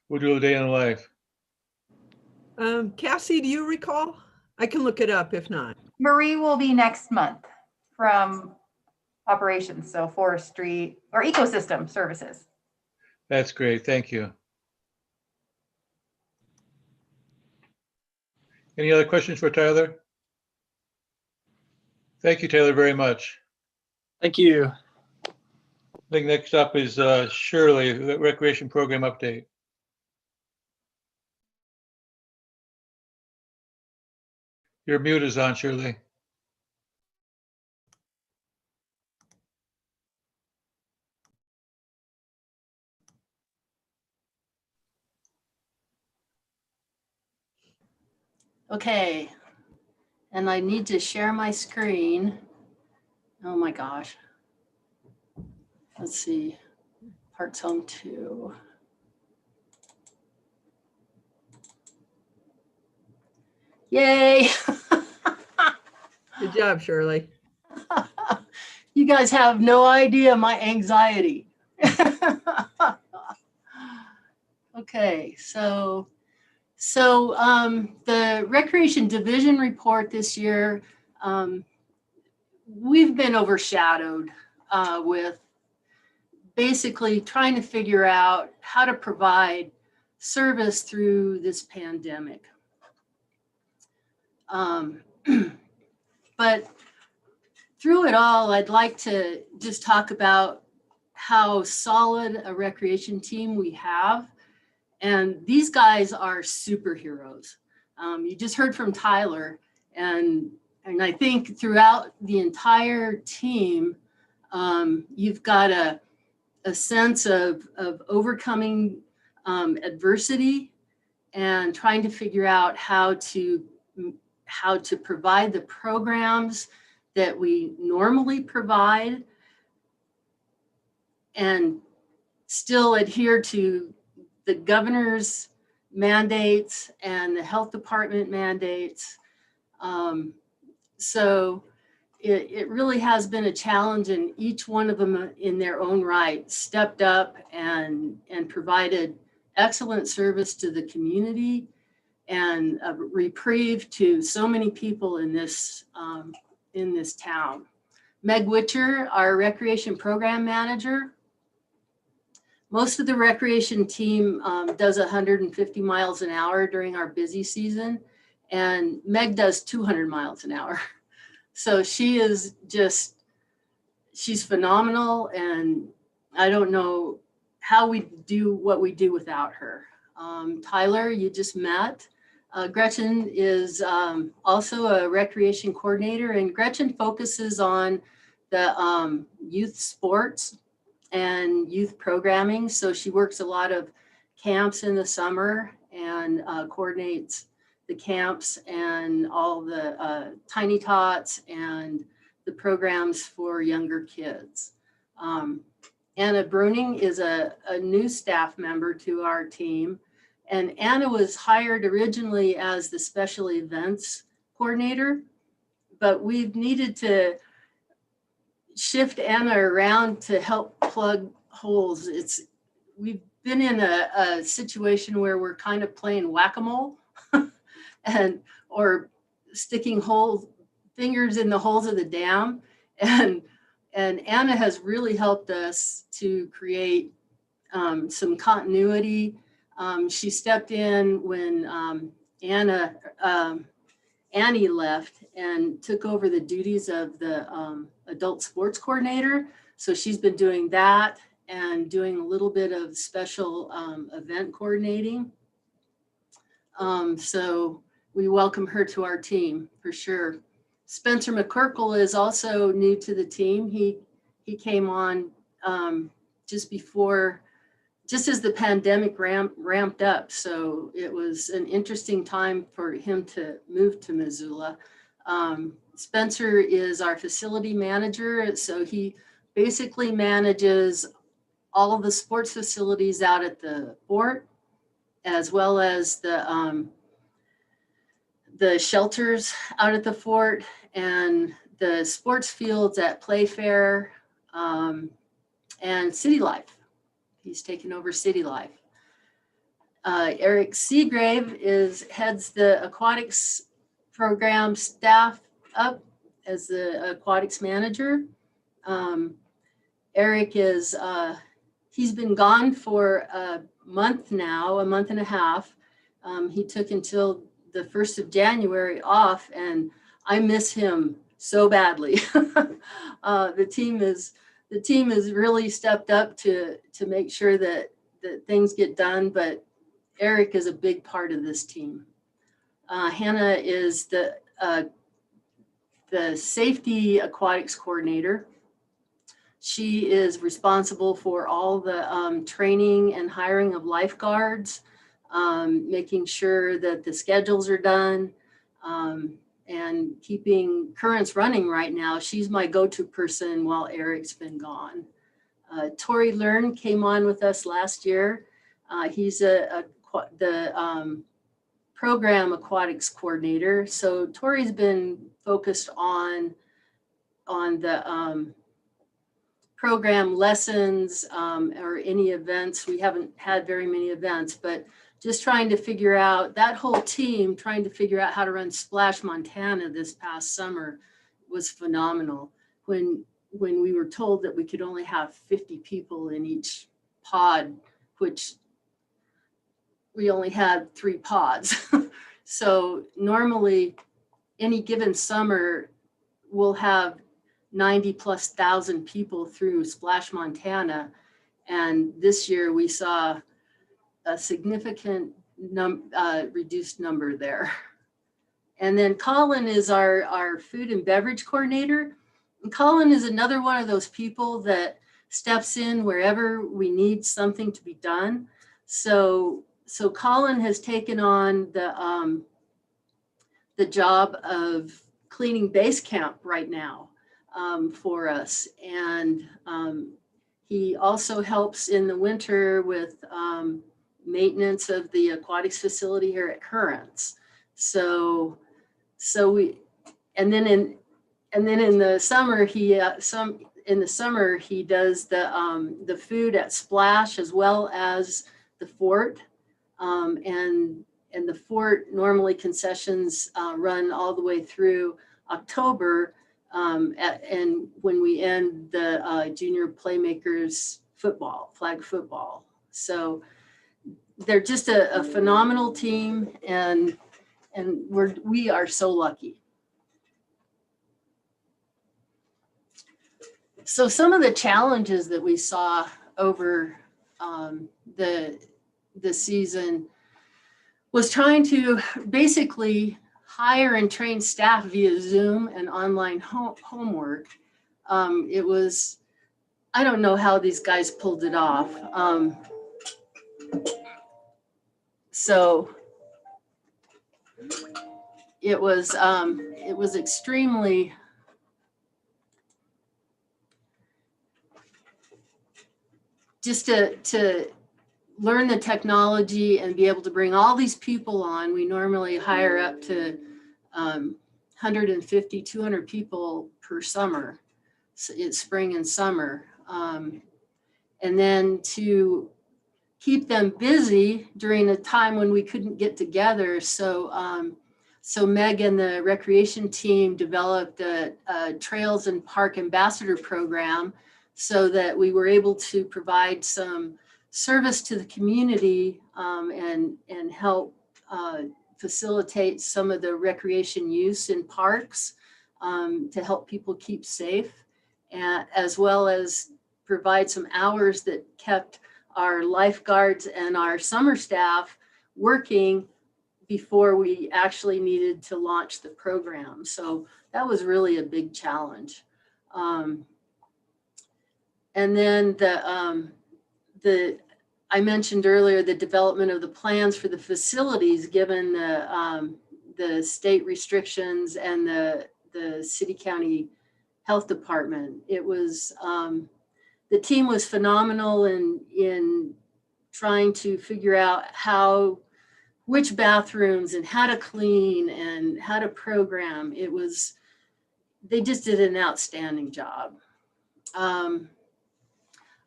we'll do a day in the life. Cassie, do you recall? I can look it up if not. Marie will be next month from operations, so forestry or ecosystem services. That's great. Thank you. Any other questions for Tyler? Thank you, Taylor, very much. Thank you. I think next up is Shirley, the recreation program update. Your mute is on, Shirley. Okay. And I need to share my screen. Oh my gosh. Let's see. Parks Home 2. Yay. Good job, Shirley. You guys have no idea my anxiety. Okay, so the Recreation Division report this year, we've been overshadowed with basically trying to figure out how to provide service through this pandemic. But through it all, I'd like to just talk about how solid a recreation team we have. And these guys are superheroes. You just heard from Tyler, and I think throughout the entire team, you've got a sense of overcoming adversity and trying to figure out how to provide the programs that we normally provide and still adhere to the governor's mandates and the health department mandates. So it really has been a challenge, and each one of them in their own right stepped up and provided excellent service to the community and a reprieve to so many people in this town. Meg Witcher, our recreation program manager. Most of the recreation team does 150 miles an hour during our busy season, and Meg does 200 miles an hour. So she is just, she's phenomenal, and I don't know how we do what we do without her. Tyler, you just met. Gretchen is also a recreation coordinator, and Gretchen focuses on the youth sports and youth programming. So she works a lot of camps in the summer and coordinates the camps and all the Tiny Tots and the programs for younger kids. Anna Bruning is a new staff member to our team. And Anna was hired originally as the special events coordinator, but we've needed to shift Anna around to help plug holes. We've been in a situation where we're kind of playing whack-a-mole or sticking fingers in the holes of the dam. And Anna has really helped us to create some continuity. She stepped in when Annie left and took over the duties of the adult sports coordinator. So she's been doing that and doing a little bit of special event coordinating. So we welcome her to our team for sure. Spencer McCorkle is also new to the team. He came on just as the pandemic ramped up. So it was an interesting time for him to move to Missoula. Spencer is our facility manager. So he basically manages all of the sports facilities out at the fort, as well as the shelters out at the fort and the sports fields at Playfair and City Life. He's taken over City Life. Eric Seagrave heads the aquatics program staff up as the aquatics manager. Eric he's been gone for a month now, a month and a half. He took until the 1st of January off, and I miss him so badly. The team has really stepped up to make sure that things get done, but Eric is a big part of this team. Hannah is the safety aquatics coordinator. She is responsible for all the training and hiring of lifeguards, making sure that the schedules are done, and keeping currents running right now. She's my go-to person while Eric's been gone. Tori Learn came on with us last year. He's the program aquatics coordinator. So Tori's been focused on the program lessons or any events. We haven't had very many events, but just trying to figure out, that whole team trying to figure out how to run Splash Montana this past summer was phenomenal. When we were told that we could only have 50 people in each pod, which we only had 3 pods. So normally any given summer we'll have 90,000+ people through Splash Montana. And this year we saw a significant reduced number there. And then Colin is our food and beverage coordinator. And Colin is another one of those people that steps in wherever we need something to be done. So Colin has taken on the job of cleaning base camp right now for us. And he also helps in the winter with maintenance of the aquatics facility here at Currents. So we, and then in the summer, he does the food at Splash as well as the fort. And the fort normally concessions run all the way through October. And when we end the junior playmakers flag football. So they're just a phenomenal team, and we are so lucky. So some of the challenges that we saw over the season was trying to basically hire and train staff via Zoom and online homework. It was, I don't know how these guys pulled it off. So it was extremely just to learn the technology and be able to bring all these people on. We normally hire up to 150, 200 people per summer. So it's spring and summer. And then to keep them busy during a time when we couldn't get together. So Meg and the recreation team developed a Trails and Park Ambassador program so that we were able to provide some service to the community and help facilitate some of the recreation use in parks to help people keep safe, as well as provide some hours that kept our lifeguards and our summer staff working before we actually needed to launch the program. So that was really a big challenge. And then I mentioned earlier the development of the plans for the facilities, given the state restrictions and the city county health department. It was the team was phenomenal in trying to figure out which bathrooms and how to clean and how to program. They just did an outstanding job.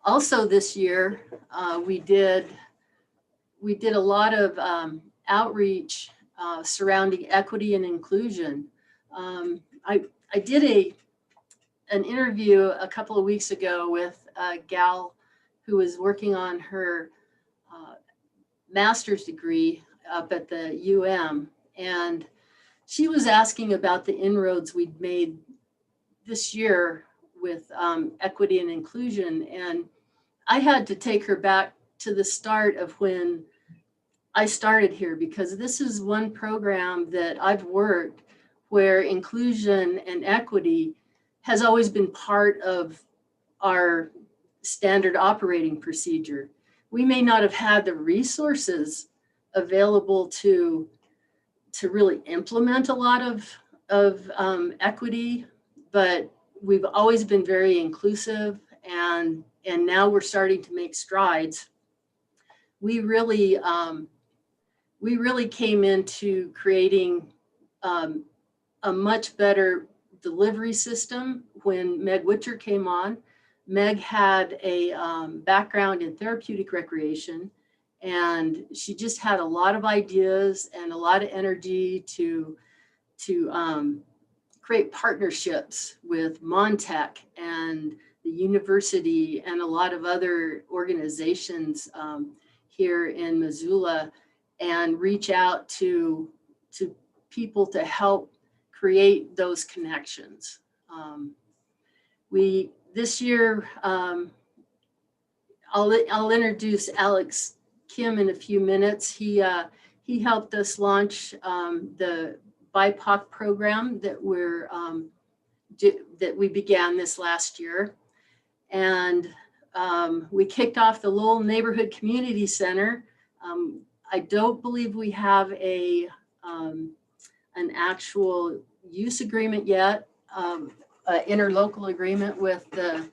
Also this year, we did a lot of outreach surrounding equity and inclusion. I did an interview a couple of weeks ago with a gal who was working on her master's degree up at the UM, and she was asking about the inroads we'd made this year with equity and inclusion. And I had to take her back to the start of when I started here, because this is one program that I've worked where inclusion and equity has always been part of our standard operating procedure. We may not have had the resources available to really implement a lot of equity, but we've always been very inclusive, and now we're starting to make strides. We really came into creating a much better delivery system when Meg Witcher came on. Meg had a background in therapeutic recreation, and she just had a lot of ideas and a lot of energy to create partnerships with Montech and the university and a lot of other organizations here in Missoula, and reach out to people to help create those connections. This year, I'll introduce Alex Kim in a few minutes. He he helped us launch the BIPOC program that that we began this last year. And we kicked off the Lowell Neighborhood Community Center. I don't believe we have an actual use agreement yet, interlocal agreement with the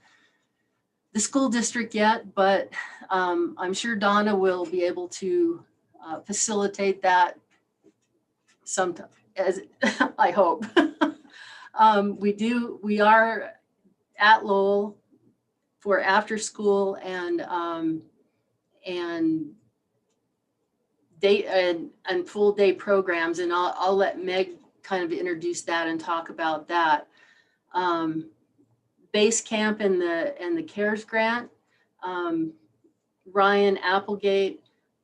school district yet, but I'm sure Donna will be able to facilitate that sometime, as I hope. We are at Lowell for after school and day and full day programs, and I'll let Meg kind of introduce that and talk about that. Base Camp and the CARES grant. Ryan Applegate,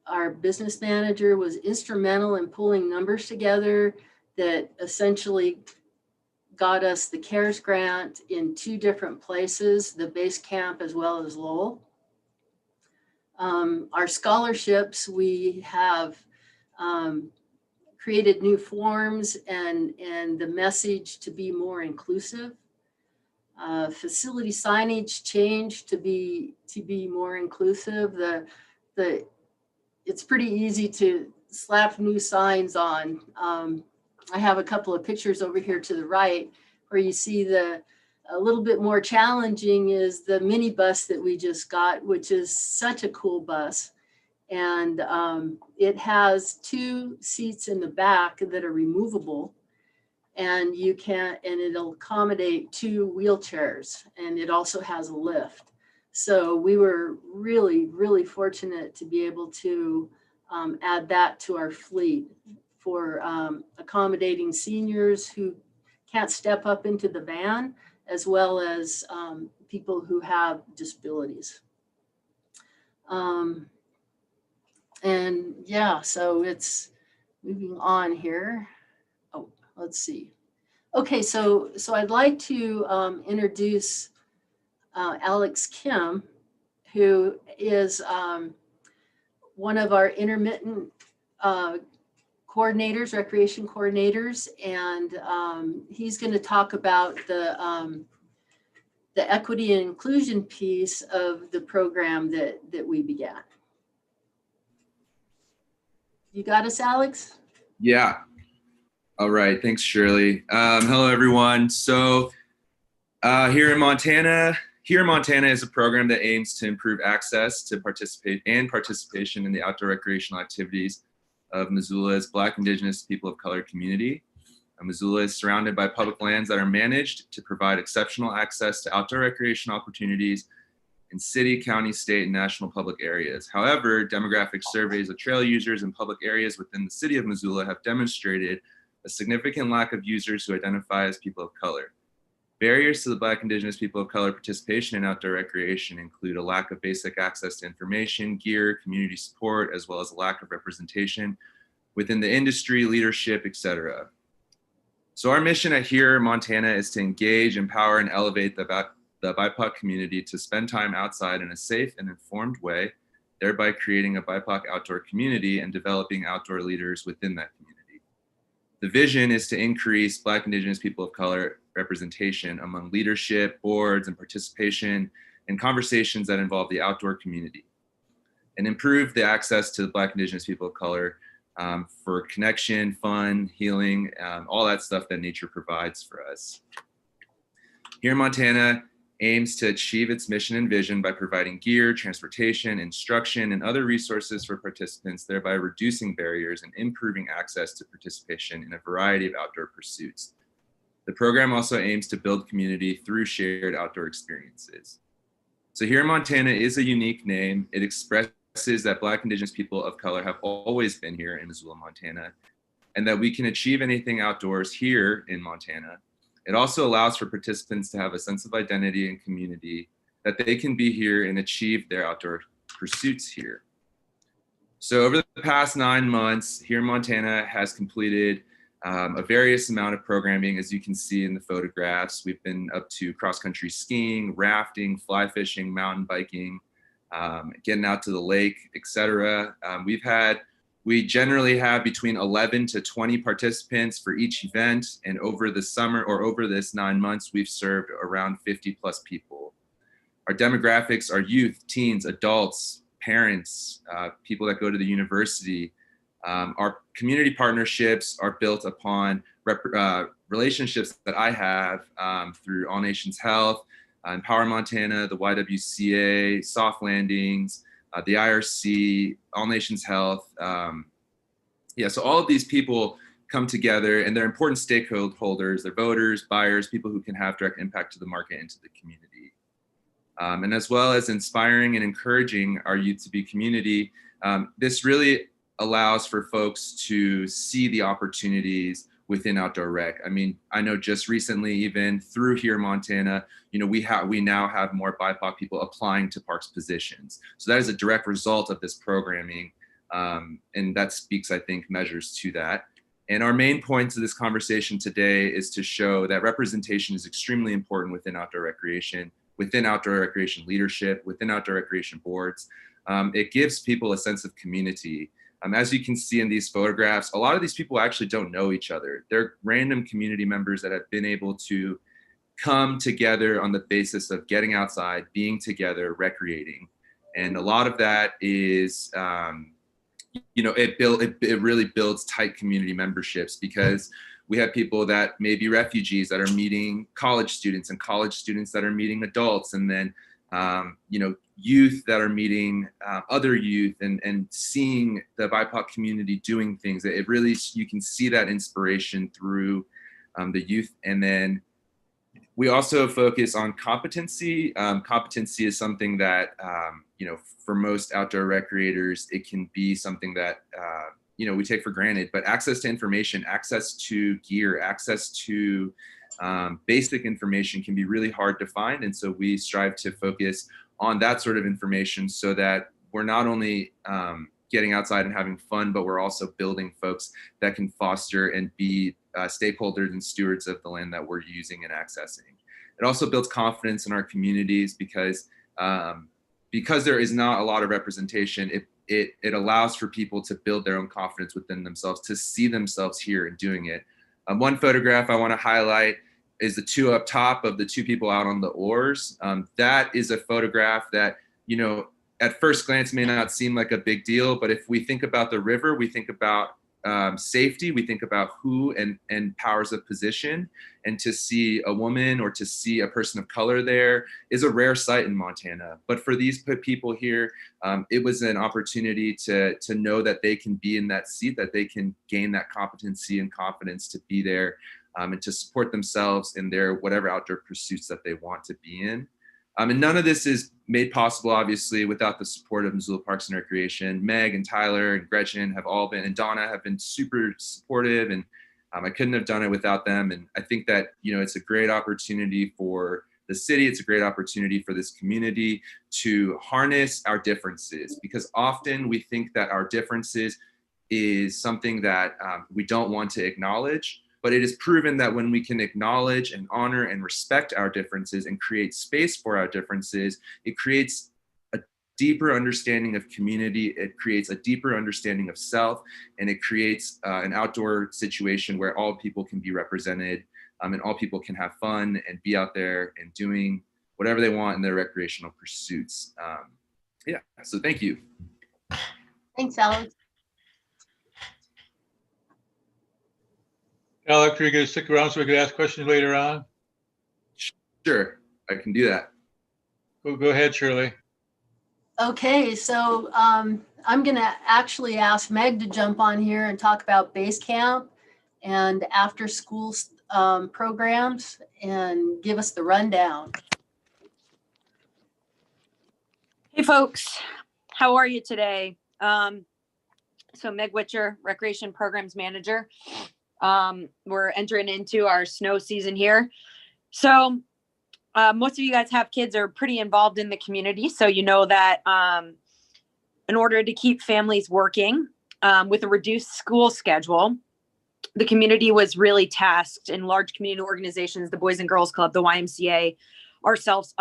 our business manager, was instrumental in pulling numbers together that essentially got us the CARES grant in 2 different places, the Base Camp as well as Lowell. Our scholarships, we have created new forms and the message to be more inclusive. Facility signage changed to be more inclusive. It's pretty easy to slap new signs on. I have a couple of pictures over here to the right where you see a little bit more challenging is the minibus that we just got, which is such a cool bus. And it has 2 seats in the back that are removable, and it'll accommodate 2 wheelchairs, and it also has a lift. So we were really, really fortunate to be able to add that to our fleet for accommodating seniors who can't step up into the van, as well as people who have disabilities. And yeah, so it's moving on here. Oh, let's see. Okay, so I'd like to introduce Alex Kim, who is one of our intermittent coordinators, recreation coordinators, and he's going to talk about the equity and inclusion piece of the program that we began. You got us, Alex? Yeah. All right. Thanks, Shirley. Hello, everyone. So here in Montana is a program that aims to improve access to participation in the outdoor recreational activities of Missoula's Black, Indigenous, people of color community. Missoula is surrounded by public lands that are managed to provide exceptional access to outdoor recreation opportunities in city, county, state, and national public areas. However, demographic surveys of trail users in public areas within the city of Missoula have demonstrated a significant lack of users who identify as people of color. Barriers to the Black, Indigenous, people of color participation in outdoor recreation include a lack of basic access to information, gear, community support, as well as a lack of representation within the industry, leadership, etc. So our mission at Here Montana is to engage, empower, and elevate the BIPOC community to spend time outside in a safe and informed way, thereby creating a BIPOC outdoor community and developing outdoor leaders within that community. The vision is to increase Black, Indigenous, people of color representation among leadership, boards, and participation in conversations that involve the outdoor community, and improve the access to the Black, Indigenous, people of color for connection, fun, healing, all that stuff that nature provides for us. Here Montana aims to achieve its mission and vision by providing gear, transportation, instruction, and other resources for participants, thereby reducing barriers and improving access to participation in a variety of outdoor pursuits. The program also aims to build community through shared outdoor experiences. So Here Montana is a unique name. It expresses that Black, Indigenous, people of color have always been here in Missoula, Montana, and that we can achieve anything outdoors here in Montana. It also allows for participants to have a sense of identity and community, that they can be here and achieve their outdoor pursuits here. So over the past 9 months, Here Montana has completed a various amount of programming, as you can see in the photographs. We've been up to cross-country skiing, rafting, fly fishing, mountain biking, getting out to the lake, etc. We've had We generally have between 11 to 20 participants for each event, and over the summer or over this 9 months, we've served around 50 plus people. Our demographics are youth, teens, adults, parents, people that go to the university. Our community partnerships are built upon relationships that I have through All Nations Health, Empower Montana, the YWCA, Soft Landings, the IRC, All Nations Health. So all of these people come together, and they're important stakeholders. They're voters, buyers, people who can have direct impact to the market and to the community. And as well as inspiring and encouraging our youth to be community, this really allows for folks to see the opportunities within outdoor rec. I mean, I know just recently, even through Here Montana, we now have more BIPOC people applying to parks positions. So that is a direct result of this programming. And that speaks, I think, measures to that. And our main point to this conversation today is to show that representation is extremely important within outdoor recreation leadership, within outdoor recreation boards. It gives people a sense of community. As you can see in these photographs, a lot of these people actually don't know each other. They're random community members that have been able to come together on the basis of getting outside, being together, recreating. And a lot of that is, it really builds tight community memberships, because we have people that may be refugees that are meeting college students, and college students that are meeting adults, and then youth that are meeting other youth, and seeing the BIPOC community doing things. It really, you can see that inspiration through the youth. And then we also focus on competency. Competency is something that, for most outdoor recreators, it can be something that, we take for granted, but access to information, access to gear, access to basic information can be really hard to find. And so we strive to focus on that sort of information, so that we're not only getting outside and having fun, but we're also building folks that can foster and be stakeholders and stewards of the land that we're using and accessing. It also builds confidence in our communities, because there is not a lot of representation. It allows for people to build their own confidence within themselves, to see themselves here and doing it. One photograph I want to highlight is the two up top of the two people out on the oars. That is a photograph that, at first glance may not seem like a big deal, but if we think about the river, we think about safety, we think about who and powers of position, and to see a woman or to see a person of color there is a rare sight in Montana. But for these people here, it was an opportunity to know that they can be in that seat, that they can gain that competency and confidence to be there, and to support themselves in their whatever outdoor pursuits that they want to be in. And none of this is made possible, obviously, without the support of Missoula Parks and Recreation. Meg and Tyler and Gretchen have all been, and Donna have been super supportive, and I couldn't have done it without them. And I think that, it's a great opportunity for the city. It's a great opportunity for this community to harness our differences, because often we think that our differences is something that we don't want to acknowledge. But it is proven that when we can acknowledge and honor and respect our differences and create space for our differences, it creates a deeper understanding of community, it creates a deeper understanding of self, and it creates an outdoor situation where all people can be represented, and all people can have fun and be out there and doing whatever they want in their recreational pursuits. So thank you. Thanks, Alex. Alex, are you going to stick around so we can ask questions later on? Sure, I can do that. Go ahead, Shirley. Okay, so I'm going to actually ask Meg to jump on here and talk about Base Camp and after school programs, and give us the rundown. Hey folks, how are you today? So Meg Witcher, Recreation Programs Manager. We're entering into our snow season here. So most of you guys have kids, are pretty involved in the community. So you know that in order to keep families working with a reduced school schedule, the community was really tasked, in large community organizations, the Boys and Girls Club, the YMCA, ourselves,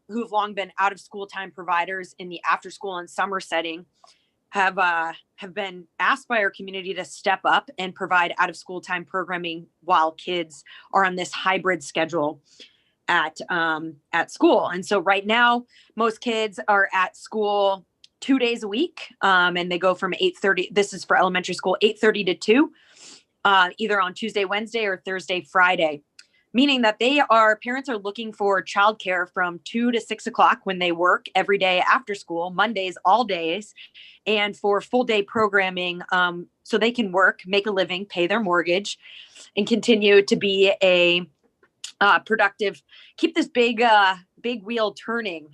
who've long been out of school time providers in the after school and summer setting. have been asked by our community to step up and provide out of school time programming while kids are on this hybrid schedule at school. And so right now, most kids are at school 2 days a week, and they go from 8:30. This is for elementary school, 8:30 to 2, either on Tuesday, Wednesday, or Thursday, Friday. Meaning that parents are looking for childcare from 2 to 6 o'clock when they work every day after school, Mondays, all days, and for full day programming, so they can work, make a living, pay their mortgage, and continue to be a productive, keep this big wheel turning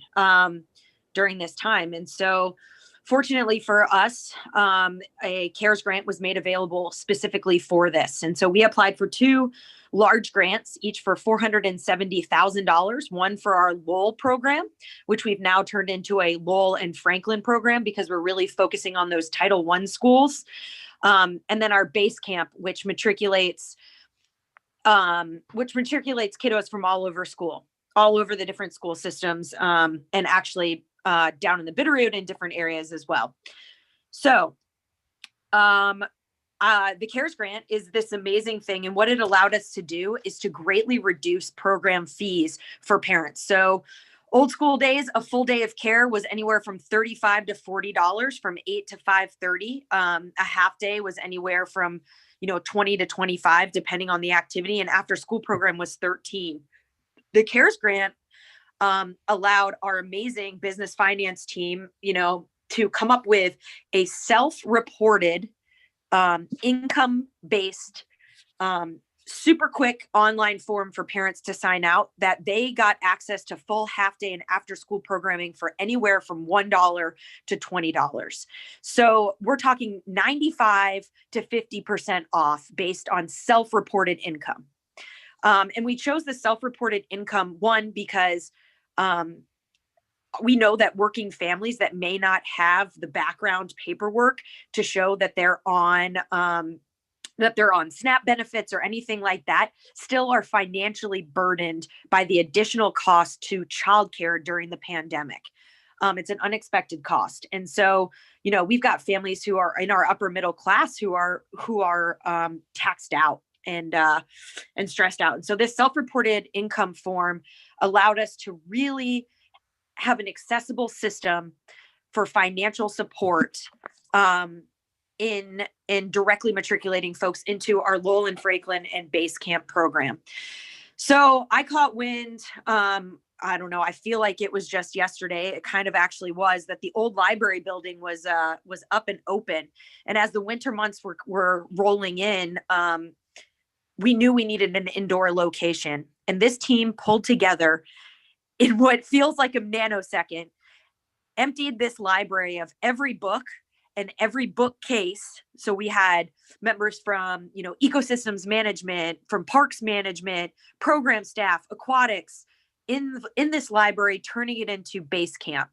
during this time. And so fortunately for us, a CARES grant was made available specifically for this. And so we applied for 2 large grants, each for $470,000, one for our Lowell program, which we've now turned into a Lowell and Franklin program because we're really focusing on those Title I schools. And then our base camp, which matriculates kiddos from all over school, all over the different school systems, and actually down in the Bitterroot in different areas as well. So the CARES grant is this amazing thing. And what it allowed us to do is to greatly reduce program fees for parents. So old school days, a full day of care was anywhere from $35 to $40 from 8 to 5:30. A half day was anywhere from 20 to 25, depending on the activity. And after school program was $13. The CARES grant allowed our amazing business finance team, to come up with a self-reported, income-based, super quick online form for parents to sign out that they got access to full half day and after school programming for anywhere from $1 to $20. So we're talking 95 to 50% off based on self-reported income. And we chose the self-reported income, one, because we know that working families that may not have the background paperwork to show that they're on SNAP benefits or anything like that, still are financially burdened by the additional cost to childcare during the pandemic. It's an unexpected cost. And so, we've got families who are in our upper middle class who are taxed out and stressed out. And so this self-reported income form allowed us to really have an accessible system for financial support in directly matriculating folks into our Lowell and Franklin and Base Camp program. So I caught wind, I don't know, I feel like it was just yesterday. It kind of actually was, that the old library building was up and open. And as the winter months were rolling in, we knew we needed an indoor location. And this team pulled together in what feels like a nanosecond, emptied this library of every book and every bookcase. So we had members from, ecosystems management, from parks management, program staff, aquatics in this library, turning it into Base Camp.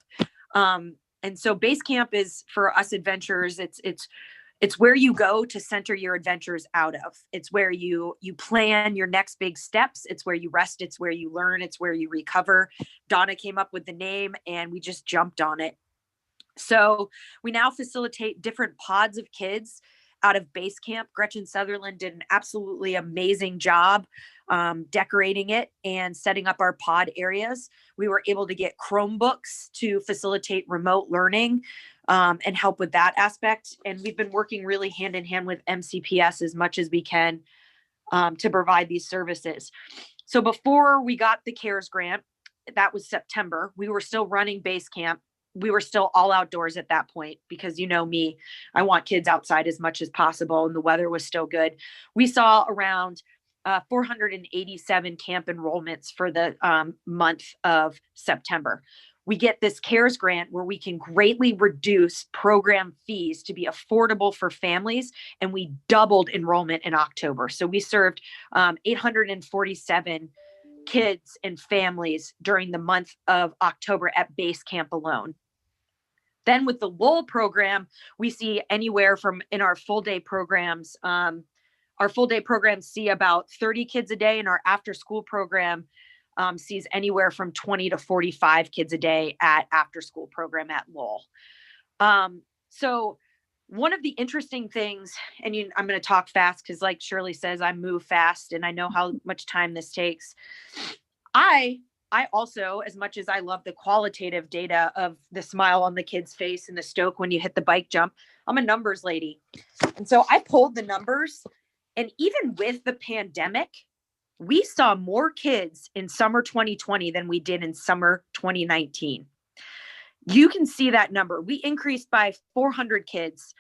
And so Base Camp is, for us adventurers, it's where you go to center your adventures out of. It's where you plan your next big steps. It's where you rest. It's where you learn. It's where you recover. Donna came up with the name and we just jumped on it. So we now facilitate different pods of kids out of Base Camp. Gretchen Sutherland did an absolutely amazing job decorating it and setting up our pod areas. We were able to get Chromebooks to facilitate remote learning and help with that aspect. And we've been working really hand in hand with MCPS as much as we can to provide these services. So before we got the CARES grant, that was September, we were still running Base Camp. We were still all outdoors at that point because me, I want kids outside as much as possible, and the weather was still good. We saw around 487 camp enrollments for the month of September. We get this CARES grant where we can greatly reduce program fees to be affordable for families, and we doubled enrollment in October. So we served 847 kids and families during the month of October at Base Camp alone. Then with the Lowell program, we see anywhere from, in our full day programs, see about 30 kids a day, and our after school program sees anywhere from 20 to 45 kids a day at after school program at Lowell. So one of the interesting things, and I'm going to talk fast because like Shirley says, I move fast and I know how much time this takes. I also, as much as I love the qualitative data of the smile on the kid's face and the stoke when you hit the bike jump, I'm a numbers lady. And so I pulled the numbers, and even with the pandemic, we saw more kids in summer 2020 than we did in summer 2019. You can see that number. We increased by 400 kids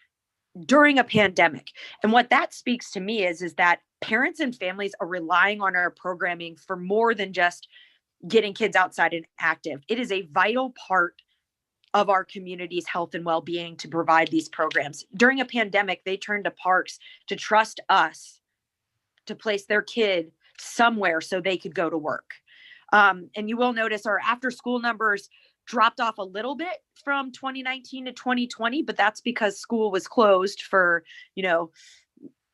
during a pandemic. And what that speaks to me is that parents and families are relying on our programming for more than just getting kids outside and active. It is a vital part of our community's health and well-being to provide these programs. During a pandemic, they turned to parks to trust us to place their kid somewhere so they could go to work. And you will notice our after-school numbers dropped off a little bit from 2019 to 2020, but that's because school was closed for,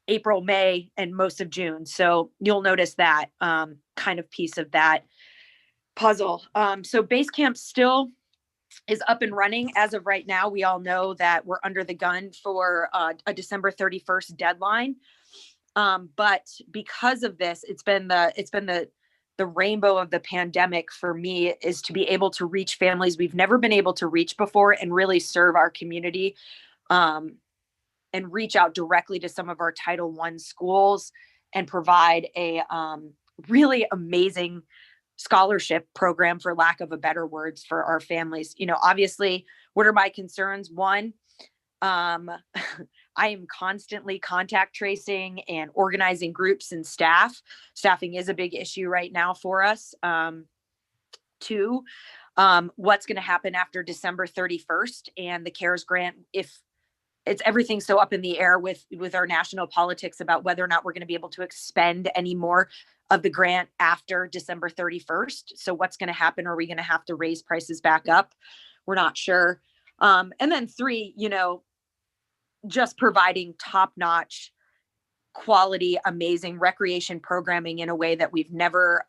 April, May, and most of June. So you'll notice that kind of piece of that puzzle. So Base Camp still is up and running as of right now. We all know that we're under the gun for a December 31st deadline. But because of this, it's been the rainbow of the pandemic for me is to be able to reach families we've never been able to reach before and really serve our community and reach out directly to some of our Title I schools and provide a really amazing scholarship program, for lack of a better words, for our families. Obviously, what are my concerns? One, I am constantly contact tracing and organizing groups and staff. Staffing is a big issue right now for us. Two, what's going to happen after December 31st and the CARES grant, if it's everything so up in the air with our national politics about whether or not we're going to be able to expend any more of the grant after December 31st. So what's going to happen? Are we going to have to raise prices back up? We're not sure. And then three, just providing top-notch quality, amazing recreation programming in a way that we've never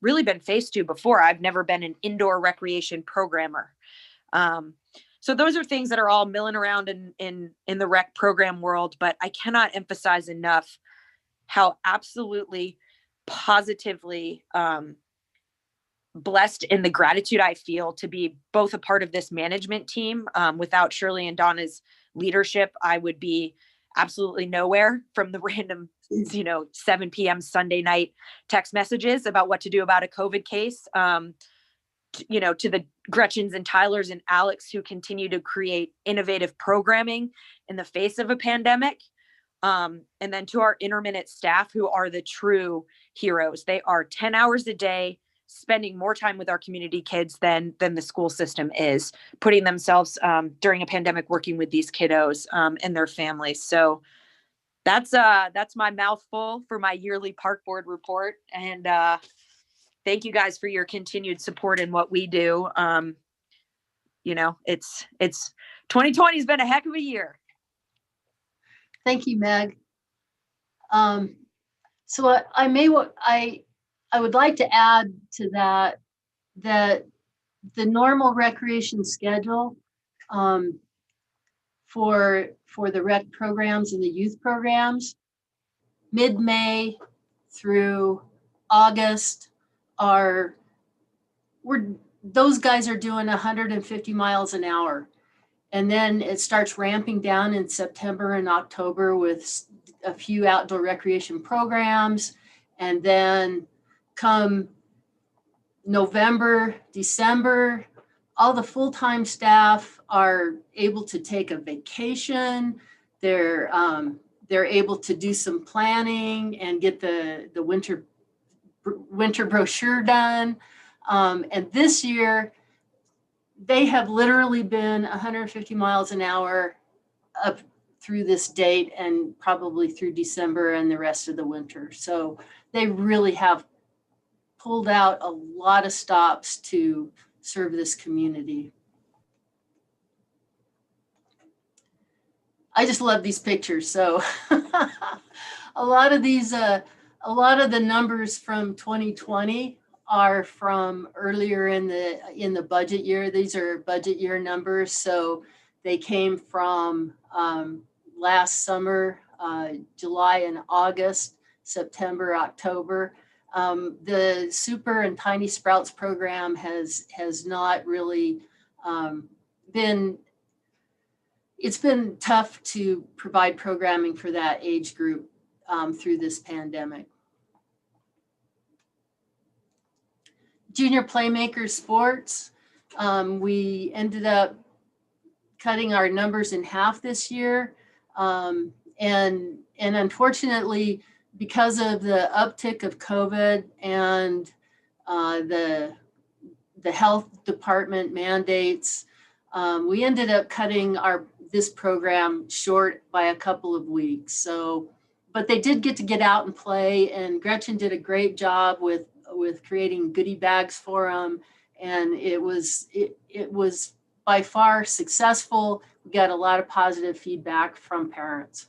really been faced to before. I've never been an indoor recreation programmer. So those are things that are all milling around in the rec program world, but I cannot emphasize enough how absolutely positively blessed in the gratitude I feel to be both a part of this management team. Without Shirley and Donna's leadership, I would be absolutely nowhere, from the random, 7 p.m. Sunday night text messages about what to do about a COVID case, to the Gretchens and Tylers and Alex who continue to create innovative programming in the face of a pandemic. And then to our intermittent staff who are the true heroes. They are 10 hours a day, spending more time with our community kids than the school system is, putting themselves during a pandemic working with these kiddos and their families. So that's my mouthful for my yearly park board report. And thank you guys for your continued support in what we do. It's 2020 has been a heck of a year. Thank you, Meg. So I would like to add to that the normal recreation schedule for the rec programs and the youth programs, mid-May through August those guys are doing 150 miles an hour. And then it starts ramping down in September and October with a few outdoor recreation programs. And then come November, December, all the full-time staff are able to take a vacation. They're able to do some planning and get the winter brochure done. And this year, they have literally been 150 miles an hour up through this date and probably through December and the rest of the winter. So they really have pulled out a lot of stops to serve this community. I just love these pictures. So a lot of the numbers from 2020 are from earlier in the budget year. These are budget year numbers. So They came from last summer, July and August, September, October. The Super and Tiny Sprouts program has not really it's been tough to provide programming for that age group through this pandemic. Junior Playmakers Sports, we ended up cutting our numbers in half this year. And unfortunately, because of the uptick of COVID and the health department mandates, we ended up cutting this program short by a couple of weeks. So, but they did get out and play, and Gretchen did a great job with creating goodie bags for them, and it was by far successful. We got a lot of positive feedback from parents.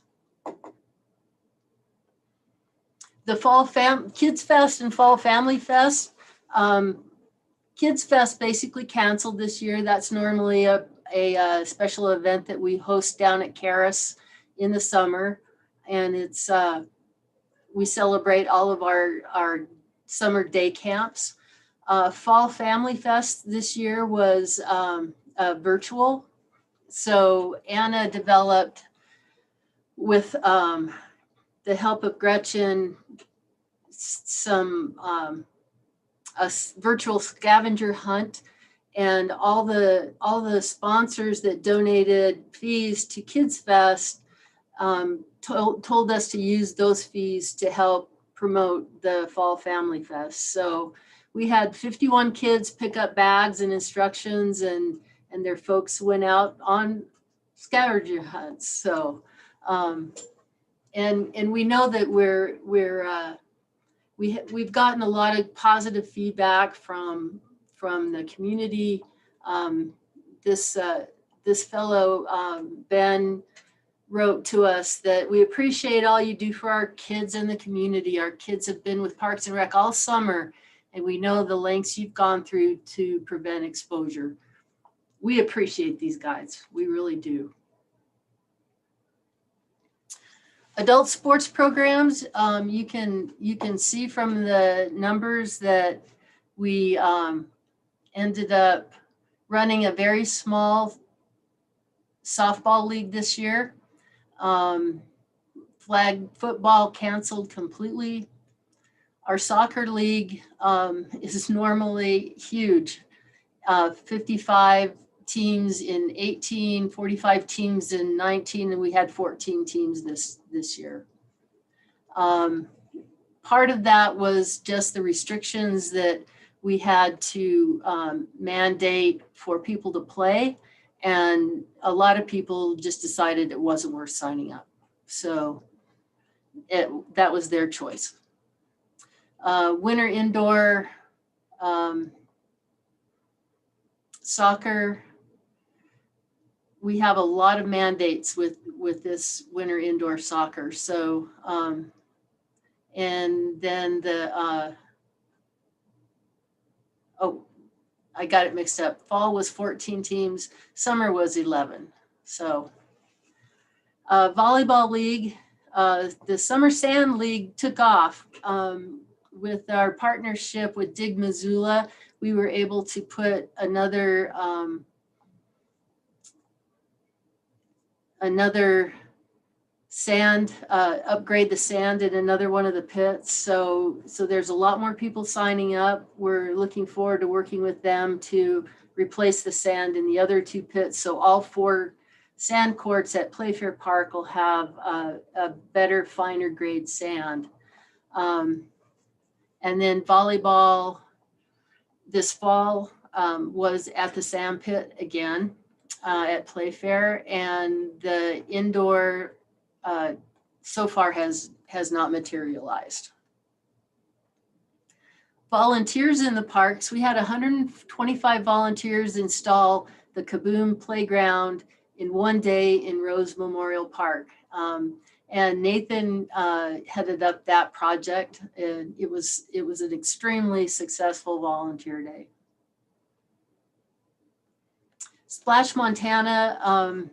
The Fall Kids Fest and Fall Family Fest. Kids Fest basically canceled this year. That's normally a special event that we host down at Karis in the summer, and it's we celebrate all of our summer day camps. Fall Family Fest this year was virtual. So Anna developed, with the help of Gretchen, some a virtual scavenger hunt, and all the sponsors that donated fees to Kids Fest told us to use those fees to help promote the Fall Family Fest. So we had 51 kids pick up bags and instructions, and their folks went out on scavenger hunts. So and we know that we've gotten a lot of positive feedback from the community. This fellow Ben wrote to us that we appreciate all you do for our kids in the community. Our kids have been with Parks and Rec all summer, and we know the lengths you've gone through to prevent exposure. We appreciate these guys. We really do. Adult sports programs, you can see from the numbers that we ended up running a very small softball league this year. Flag football canceled completely. Our soccer league is normally huge, 55 teams in 18, 45 teams in 19, and we had 14 teams this year. Part of that was just the restrictions that we had to mandate for people to play, and a lot of people just decided it wasn't worth signing up. So that was their choice. Winter indoor soccer, we have a lot of mandates with this winter indoor soccer. So, and then I got it mixed up. Fall was 14 teams, summer was 11. So volleyball league, the Summer Sand League took off. With our partnership with Dig Missoula, we were able to put another sand, upgrade the sand in another one of the pits. So there's a lot more people signing up. We're looking forward to working with them to replace the sand in the other two pits. So all 4 sand courts at Playfair Park will have a better, finer grade sand. And then volleyball this fall was at the sand pit again at Playfair, and the indoor so far has not materialized. Volunteers in the parks, we had 125 volunteers install the Kaboom playground in one day in Rose Memorial Park. And Nathan headed up that project, and it was an extremely successful volunteer day. Splash Montana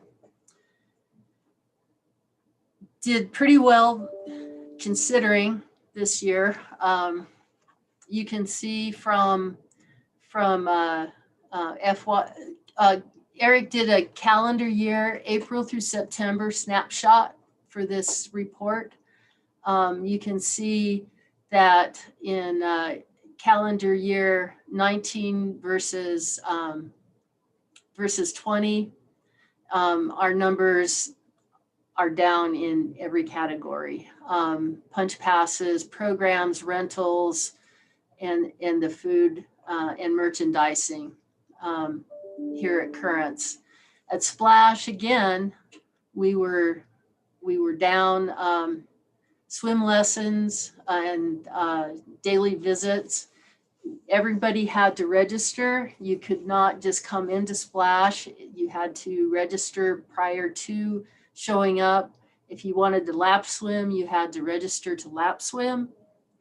did pretty well considering this year. You can see from FY, Eric did a calendar year, April through September snapshot for this report. You can see that in calendar year 19 versus 20, our numbers are down in every category. Punch passes, programs, rentals, and the food and merchandising here at Currents. At Splash, again, we were down swim lessons and daily visits. Everybody had to register. You could not just come into Splash. You had to register prior to showing up. If you wanted to lap swim, you had to register to lap swim.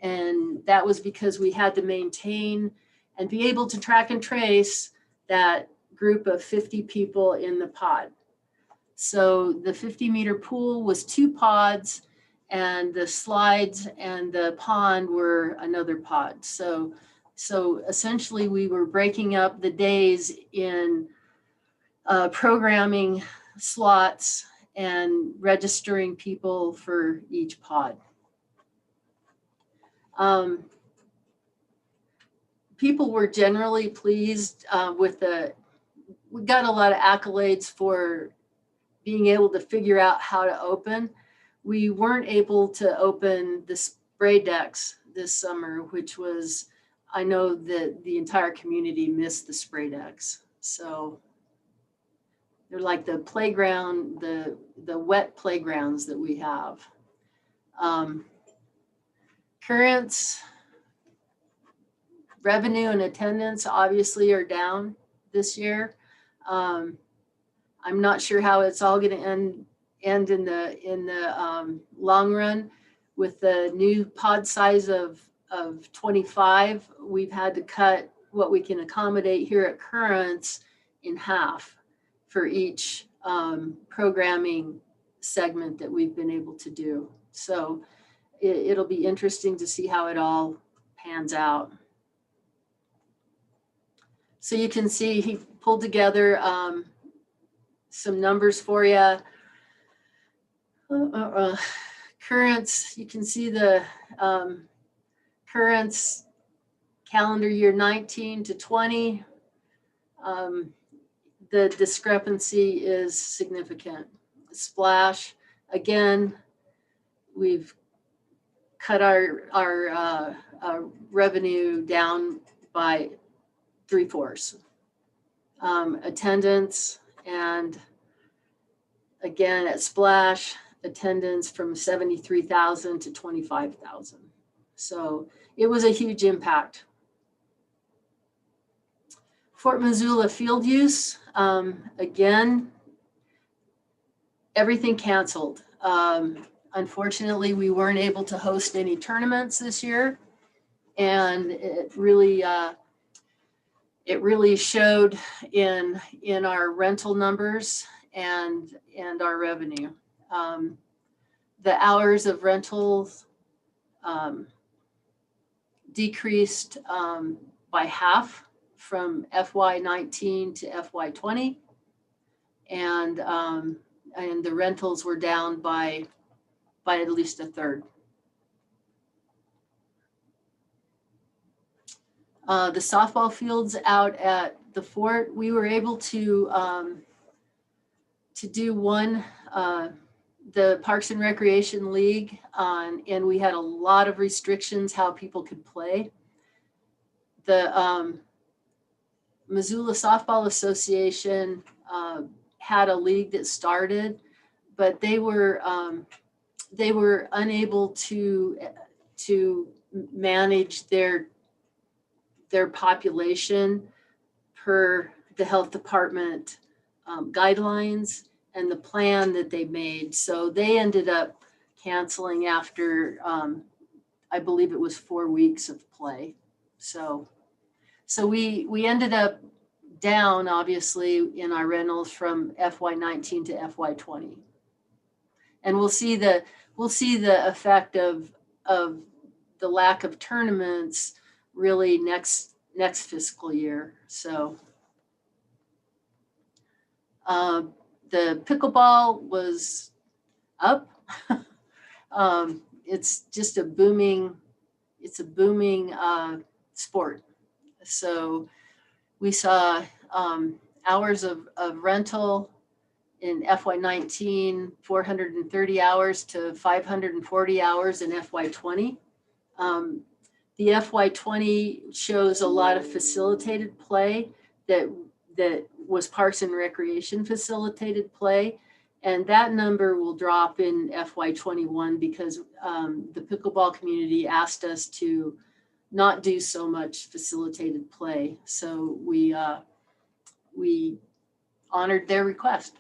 And that was because we had to maintain and be able to track and trace that group of 50 people in the pod. So the 50-meter pool was 2 pods, and the slides and the pond were another pod. So essentially we were breaking up the days in programming slots and registering people for each pod. People were generally pleased with we got a lot of accolades for being able to figure out how to open. We weren't able to open the spray decks this summer, which was, I know that the entire community missed the spray decks. So they're like the playground, the wet playgrounds that we have. Currents, revenue and attendance obviously are down this year. I'm not sure how it's all going to end in the long run. With the new pod size of 25, we've had to cut what we can accommodate here at Currents in half for each programming segment that we've been able to do. So it'll be interesting to see how it all pans out. So you can see he pulled together some numbers for you. Currents, you can see the Currents calendar year 19 to 20. The discrepancy is significant. Splash, again, we've cut our revenue down by 3/4. Attendance, and again at Splash, attendance from 73,000 to 25,000. So it was a huge impact. Fort Missoula field use, again, everything canceled. Unfortunately, we weren't able to host any tournaments this year, and it really showed in our rental numbers and our revenue. The hours of rentals decreased by half from FY19 to FY20, and the rentals were down by at least 1/3. The softball fields out at the fort, we were able to do one, the Parks and Recreation League, and we had a lot of restrictions how people could play. The Missoula Softball Association had a league that started, but they were unable to manage their population per the health department guidelines and the plan that they made. So they ended up canceling after, I believe it was 4 weeks of play. So we ended up down obviously in our rentals from FY19 to FY20. And we'll see the effect of the lack of tournaments really next fiscal year. So the pickleball was up. It's just a booming sport. So we saw hours of rental in FY19, 430 hours to 540 hours in FY20. The FY20 shows a lot of facilitated play that was Parks and Recreation facilitated play. And that number will drop in FY21 because the pickleball community asked us to not do so much facilitated play. So we honored their request.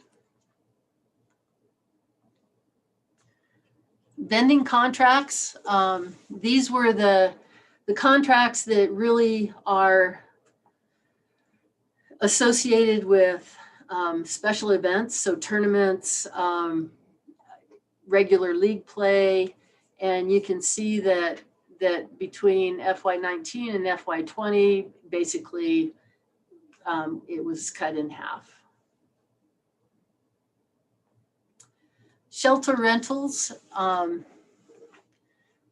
Vending contracts. These were the contracts that really are associated with special events, so tournaments, regular league play, and you can see that between FY19 and FY20, basically it was cut in half. Shelter rentals.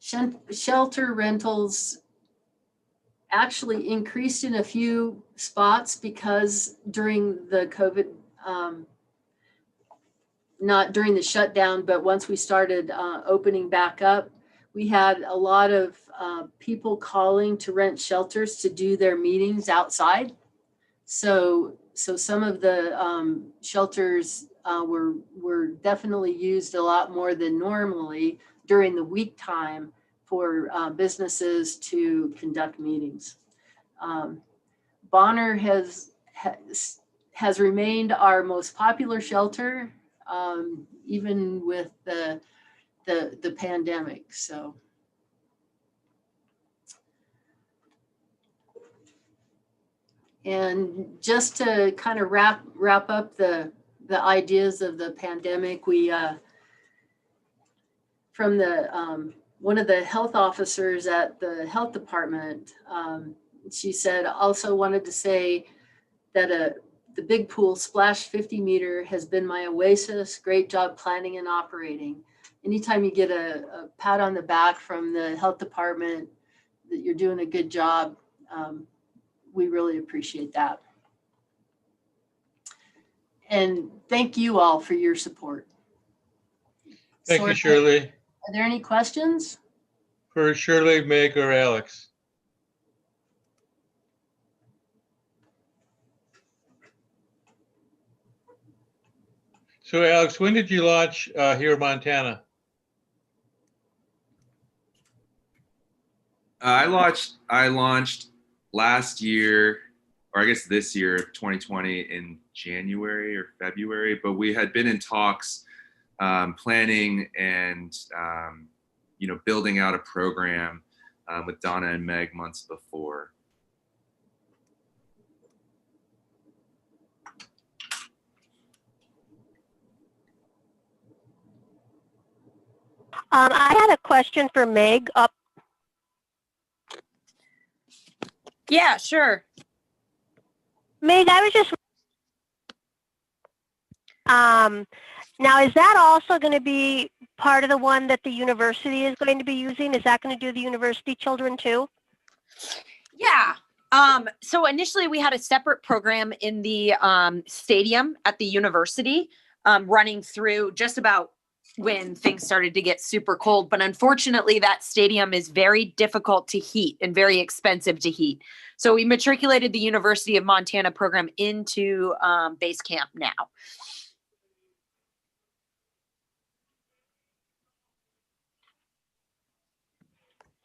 Shelter rentals actually increased in a few spots because during the COVID, not during the shutdown, but once we started opening back up, we had a lot of people calling to rent shelters to do their meetings outside. So some of the shelters were definitely used a lot more than normally during the week time for businesses to conduct meetings. Bonner has remained our most popular shelter, even with the pandemic. So. And just to kind of wrap up the ideas of the pandemic, we from the one of the health officers at the health department, she said also wanted to say that the big pool splash 50 meter has been my oasis. Great job planning and operating. Anytime you get a pat on the back from the health department that you're doing a good job, we really appreciate that. And thank you all for your support. Thank you, Shirley. Are there any questions? For Shirley, Meg, or Alex? So Alex, when did you launch here in Montana? I launched last year, or I guess this year, 2020, in January or February, but we had been in talks, planning and building out a program with Donna and Meg months before. I had a question for Meg. Yeah, sure. Meg, I was just, now is that also going to be part of the one that the university is going to be using? Is that going to do the university children too? Yeah. So initially we had a separate program in the stadium at the university running through just about when things started to get super cold. But unfortunately, that stadium is very difficult to heat and very expensive to heat. So we matriculated the University of Montana program into base camp now.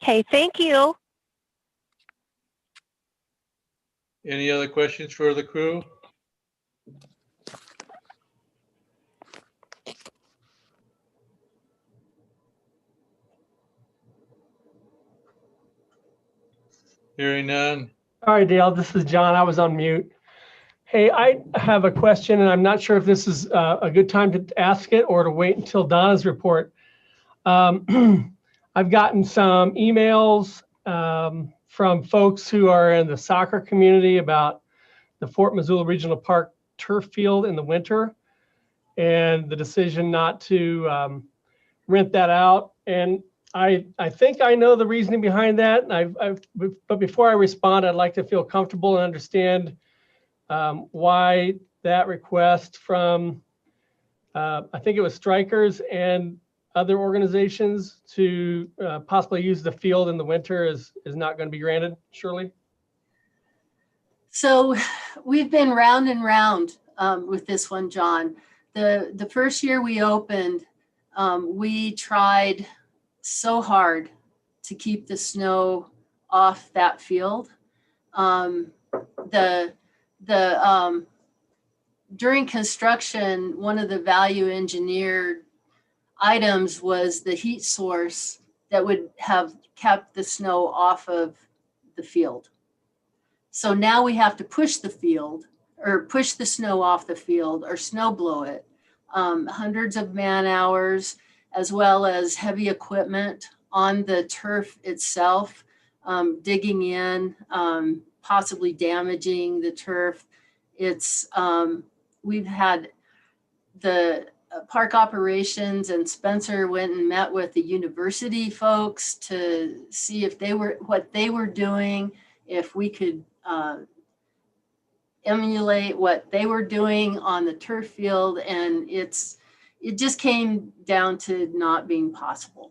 Okay, thank you. Any other questions for the crew? Hearing none. All right, Dale, this is John. I was on mute. Hey, I have a question, and I'm not sure if this is a good time to ask it or to wait until Donna's report. I've gotten some emails from folks who are in the soccer community about the Fort Missoula Regional Park turf field in the winter and the decision not to rent that out. And I think I know the reasoning behind that. But before I respond, I'd like to feel comfortable and understand why that request from, I think it was Strikers and other organizations to possibly use the field in the winter is not going to be granted, Shirley? So we've been round and round with this one, John. The first year we opened, we tried so hard to keep the snow off that field. During construction, one of the value engineered items was the heat source that would have kept the snow off of the field. So now we have to push the field or push the snow off the field or snow blow it. Hundreds of man hours, as well as heavy equipment on the turf itself, digging in, possibly damaging the turf. It's, we've had the park operations, and Spencer went and met with the university folks to see if what they were doing, if we could emulate what they were doing on the turf field, and it just came down to not being possible.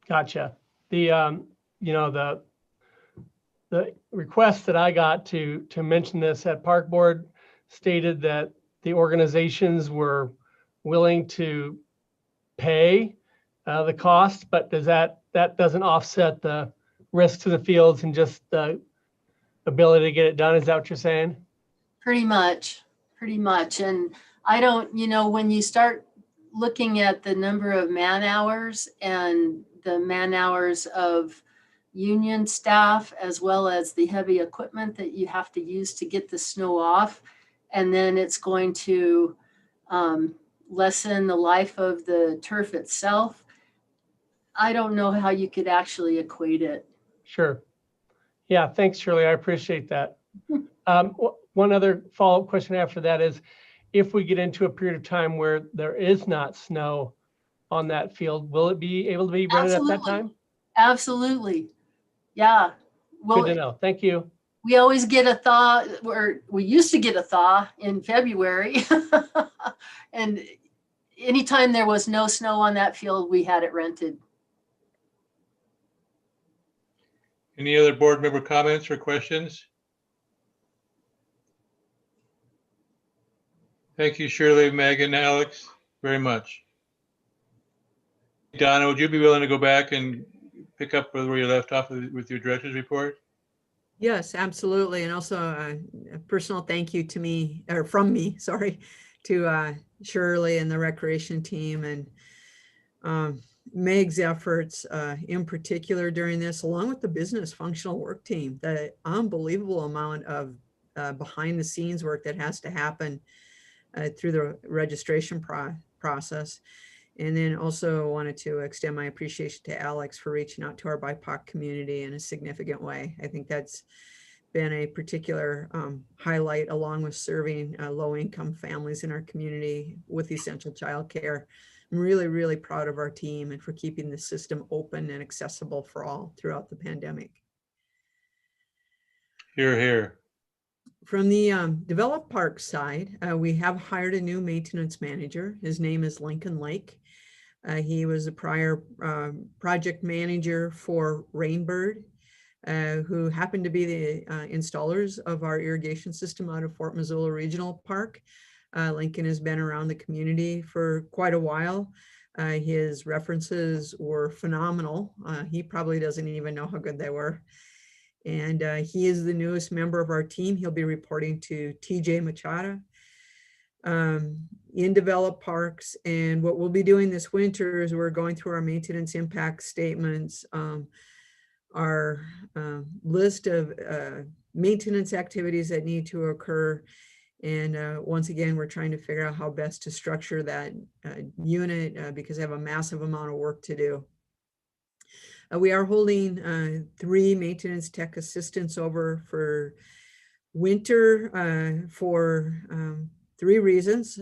Gotcha. The the request that I got to mention this at Park Board stated that the organizations were willing to pay the cost, but that doesn't offset the risk to the fields and just the ability to get it done. Is that what you're saying? Pretty much. And I don't, when you start looking at the number of man hours and the man hours of union staff, as well as the heavy equipment that you have to use to get the snow off, and then it's going to lessen the life of the turf itself. I don't know how you could actually equate it. Sure. Yeah, thanks, Shirley. I appreciate that. One other follow-up question after that is, if we get into a period of time where there is not snow on that field, will it be able to be rented at that time? Absolutely. Yeah. Well, good to know. Thank you. We always get a thaw, or we used to get a thaw in February. And anytime there was no snow on that field, we had it rented. Any other board member comments or questions? Thank you, Shirley, Megan, Alex, very much. Donna, would you be willing to go back and pick up where you left off with your director's report? Yes, absolutely. And also a personal thank you to me, or from me, sorry, to Shirley and the recreation team, and Meg's efforts in particular during this, along with the business functional work team. The unbelievable amount of behind the scenes work that has to happen through the registration process. And then also wanted to extend my appreciation to Alex for reaching out to our BIPOC community in a significant way. I think that's been a particular highlight, along with serving low-income families in our community with essential childcare. I'm really, really proud of our team and for keeping the system open and accessible for all throughout the pandemic. Hear, hear. From the developed park side, we have hired a new maintenance manager. His name is Lincoln Lake. He was a prior project manager for Rainbird, who happened to be the installers of our irrigation system out of Fort Missoula Regional Park. Lincoln has been around the community for quite a while. His references were phenomenal. He probably doesn't even know how good they were. And he is the newest member of our team. He'll be reporting to TJ Machado in developed parks. And what we'll be doing this winter is we're going through our maintenance impact statements, our list of maintenance activities that need to occur. And once again, we're trying to figure out how best to structure that unit because they have a massive amount of work to do. We are holding 3 maintenance tech assistants over for winter for 3 reasons.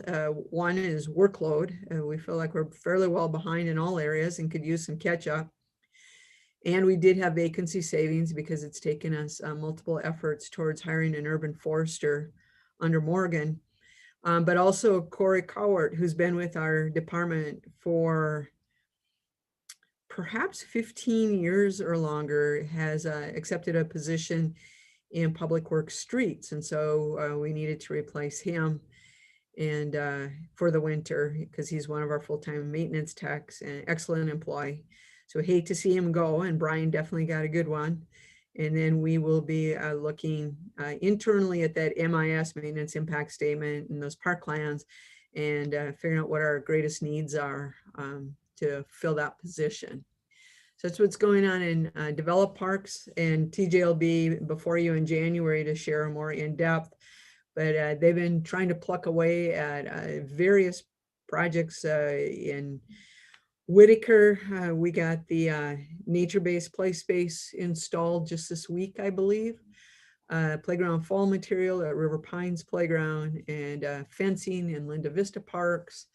One is workload. We feel like we're fairly well behind in all areas and could use some catch up. And we did have vacancy savings because it's taken us multiple efforts towards hiring an urban forester under Morgan. But also Corey Cowart, who's been with our department for perhaps 15 years or longer, has accepted a position in Public Works Streets. And so we needed to replace him and for the winter because he's one of our full-time maintenance techs and excellent employee. So hate to see him go, and Brian definitely got a good one. And then we will be looking internally at that MIS, maintenance impact statement, and those parklands, and figuring out what our greatest needs are to fill that position. So that's what's going on in developed parks, and TJ will be before you in January to share more in depth. But they've been trying to pluck away at various projects in Whitaker. We got the nature-based play space installed just this week, I believe. Playground fall material at River Pines Playground, and fencing in Linda Vista Parks.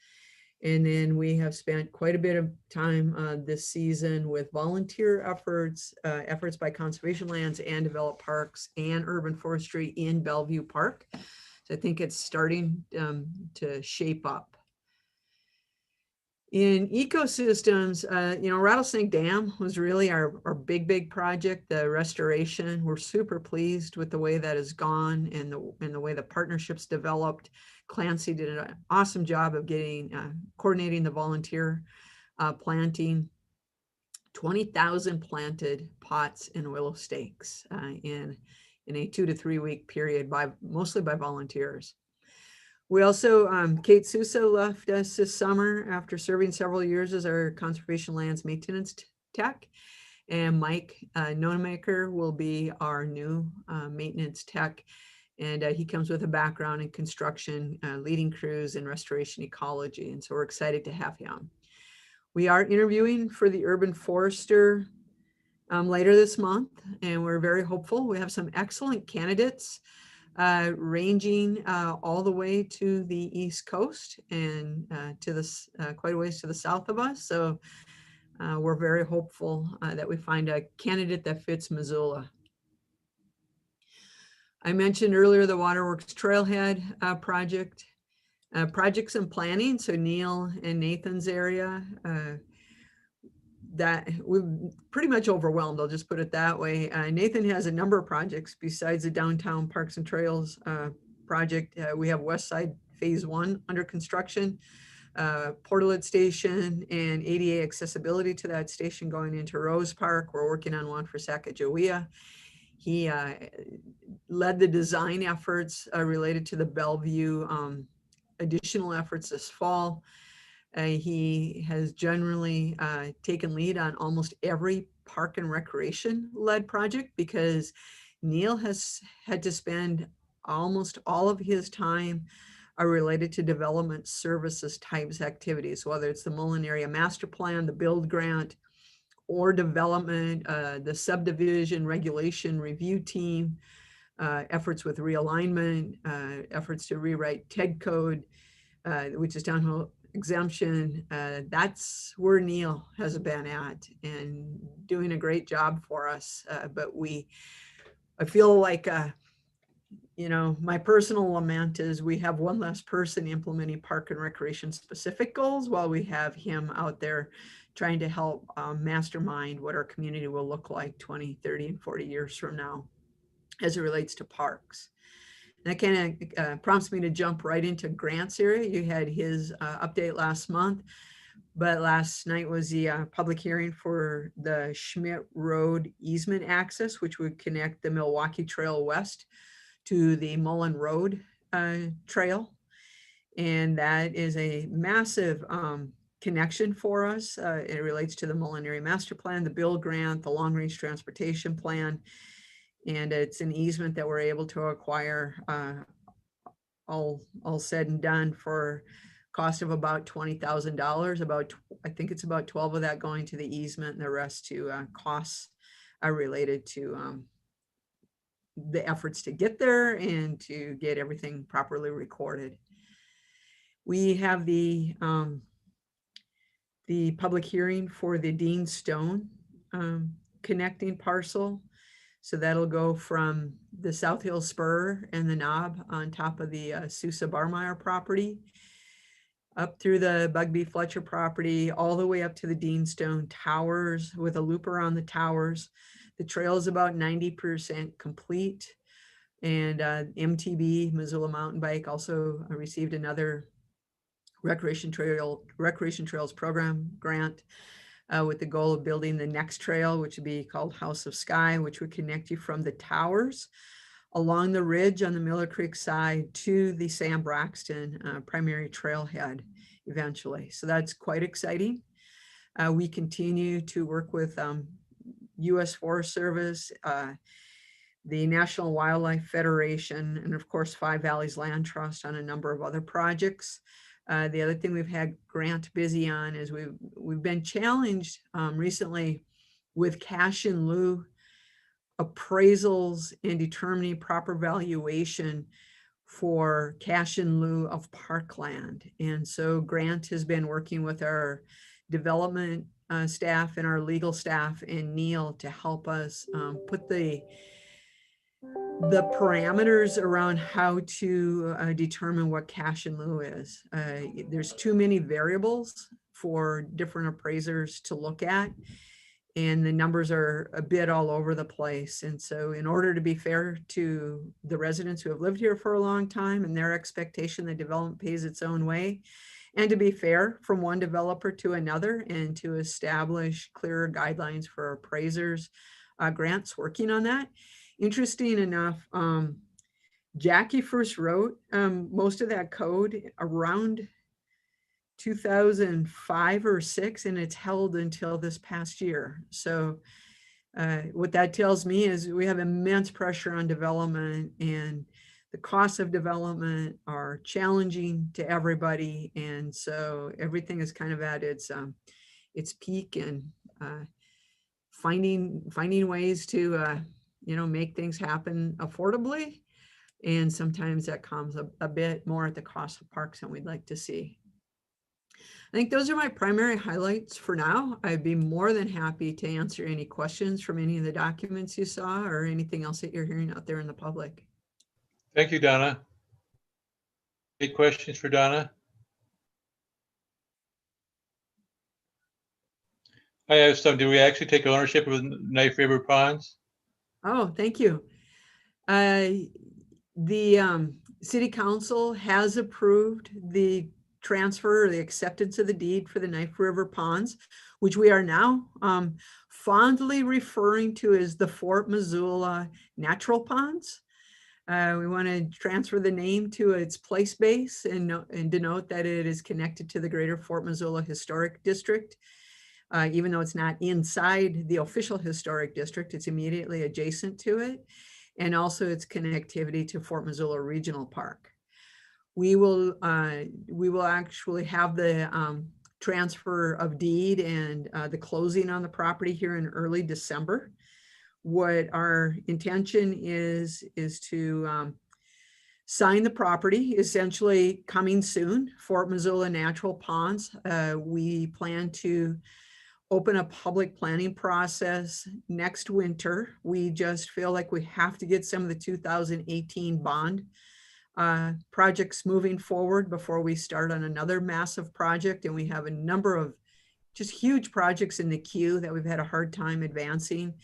And then we have spent quite a bit of time this season with volunteer efforts, efforts by Conservation Lands and Developed Parks and Urban Forestry in Bellevue Park. So I think it's starting to shape up. In ecosystems, Rattlesnake Dam was really our big project, the restoration. We're super pleased with the way that has gone and the way the partnerships developed. Clancy did an awesome job of coordinating the volunteer planting. 20,000 planted pots and willow stakes in a 2 to 3 week period mostly by volunteers. We also, Kate Sousa left us this summer after serving several years as our Conservation Lands maintenance tech. And Mike Nonemaker will be our new maintenance tech. And he comes with a background in construction, leading crews and restoration ecology. And so we're excited to have him. We are interviewing for the urban forester later this month, and we're very hopeful. We have some excellent candidates ranging all the way to the East Coast and to this quite a ways to the south of us. So we're very hopeful that we find a candidate that fits Missoula. I mentioned earlier the Waterworks Trailhead project. Projects and planning, so Neil and Nathan's area, that we've pretty much overwhelmed, I'll just put it that way. Nathan has a number of projects besides the Downtown Parks and Trails project. We have West Side Phase 1 under construction, Portalet Station, and ADA accessibility to that station going into Rose Park. We're working on one for Sacagawea. He led the design efforts related to the Bellevue additional efforts this fall. He has generally taken lead on almost every park and recreation led project because Neil has had to spend almost all of his time related to development services types activities, whether it's the Mullen Area Master Plan, the Build Grant, or development, the subdivision regulation review team, efforts with realignment, efforts to rewrite TED code, which is downhill exemption. That's where Neil has been at and doing a great job for us. But I feel like, my personal lament is we have one less person implementing park and recreation specific goals while we have him out there trying to help mastermind what our community will look like 20, 30, and 40 years from now as it relates to parks. And that kind of prompts me to jump right into Grant's area. You had his update last month, but last night was the public hearing for the Schmidt Road easement access, which would connect the Milwaukee Trail West to the Mullen Road Trail. And that is a massive connection for us. It relates to the Molinary Master Plan, the Bill Grant, the Long Range Transportation Plan, and it's an easement that we're able to acquire, all said and done, for cost of about $20,000. I think it's about 12 of that going to the easement, and the rest to costs are related to the efforts to get there and to get everything properly recorded. We have the public hearing for the Dean Stone connecting parcel. So that'll go from the South Hill Spur and the knob on top of the Sousa Barmeyer property, up through the Bugby Fletcher property, all the way up to the Dean Stone Towers with a loop around the towers. The trail is about 90% complete. And MTB, Missoula Mountain Bike, also received another Recreation Trails Program grant with the goal of building the next trail, which would be called House of Sky, which would connect you from the towers along the ridge on the Miller Creek side to the Sam Braxton primary trailhead eventually. So that's quite exciting. We continue to work with U.S. Forest Service, the National Wildlife Federation, and of course, Five Valleys Land Trust on a number of other projects. The other thing we've had Grant busy on is we've been challenged recently with cash in lieu appraisals and determining proper valuation for cash in lieu of parkland. And so Grant has been working with our development staff and our legal staff and Neil to help us put the parameters around how to determine what cash in lieu is. There's too many variables for different appraisers to look at, and the numbers are a bit all over the place. And so in order to be fair to the residents who have lived here for a long time and their expectation that development pays its own way, and to be fair from one developer to another, and to establish clearer guidelines for appraisers, Grant's working on that. Interesting enough, Jackie first wrote most of that code around 2005 or 6, and it's held until this past year. So what that tells me is we have immense pressure on development, and the costs of development are challenging to everybody. And so everything is kind of at its peak, and finding ways to make things happen affordably. And sometimes that comes a bit more at the cost of parks than we'd like to see. I think those are my primary highlights for now. I'd be more than happy to answer any questions from any of the documents you saw or anything else that you're hearing out there in the public. Thank you, Donna. Any questions for Donna? I have some. Do we actually take ownership of Knife River Ponds? Oh, thank you. The City Council has approved the transfer or the acceptance of the deed for the Knife River Ponds, which we are now fondly referring to as the Fort Missoula Natural Ponds. We want to transfer the name to its place base and denote that it is connected to the Greater Fort Missoula Historic District. Even though it's not inside the official historic district, it's immediately adjacent to it, and also its connectivity to Fort Missoula Regional Park. We will actually have the transfer of deed and the closing on the property here in early December. What our intention is to sign the property, essentially coming soon. Fort Missoula Natural Ponds. We plan to open a public planning process next winter. We just feel like we have to get some of the 2018 bond projects moving forward before we start on another massive project. And we have a number of just huge projects in the queue that we've had a hard time advancing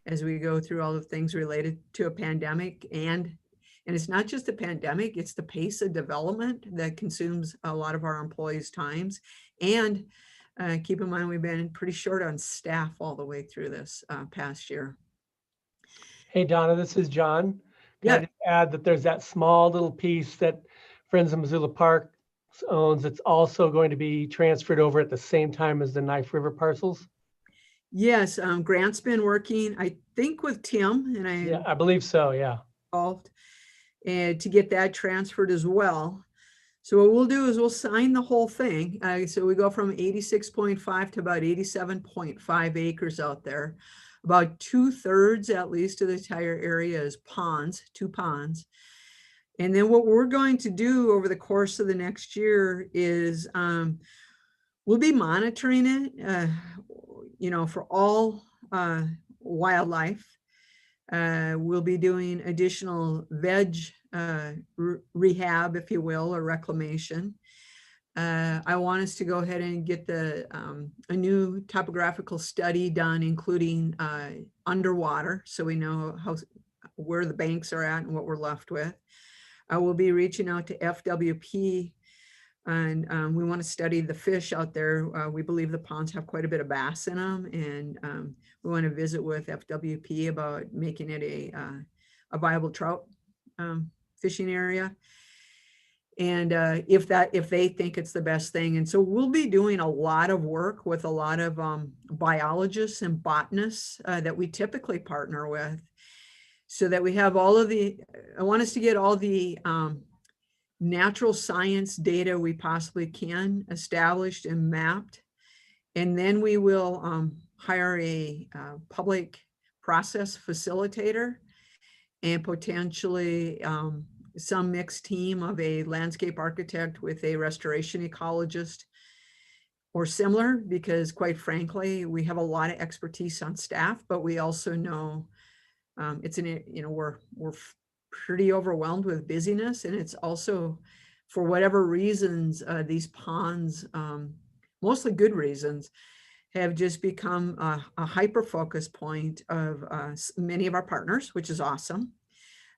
as we go through all the things related to a pandemic. And it's not just the pandemic, it's the pace of development that consumes a lot of our employees' times. And keep in mind, we've been pretty short on staff all the way through this past year. Hey, Donna, this is John. Can Yeah. I just add that there's that small little piece that Friends of Missoula Park owns, it's also going to be transferred over at the same time as the Knife River parcels? Yes, Grant's been working, I think with Tim and Yeah, I believe so, yeah. involved, and to get that transferred as well. So what we'll do is we'll sign the whole thing. So we go from 86.5 to about 87.5 acres out there. About 2/3 at least of the entire area is ponds, 2 ponds. And then what we're going to do over the course of the next year is we'll be monitoring it, for all wildlife. We'll be doing additional veg rehab, if you will, or reclamation. I want us to go ahead and get a new topographical study done, including underwater, so we know where the banks are at and what we're left with. I will be reaching out to FWP, and we want to study the fish out there. We believe the ponds have quite a bit of bass in them, and we want to visit with FWP about making it a viable trout fishing area. And if they think it's the best thing. And so we'll be doing a lot of work with a lot of biologists and botanists that we typically partner with, so that we have I want us to get all the natural science data we possibly can established and mapped. And then we will hire a public process facilitator and potentially some mixed team of a landscape architect with a restoration ecologist or similar, because quite frankly, we have a lot of expertise on staff, but we also know we're pretty overwhelmed with busyness. And it's also, for whatever reasons, these ponds, mostly good reasons, have just become a hyper-focus point of many of our partners, which is awesome.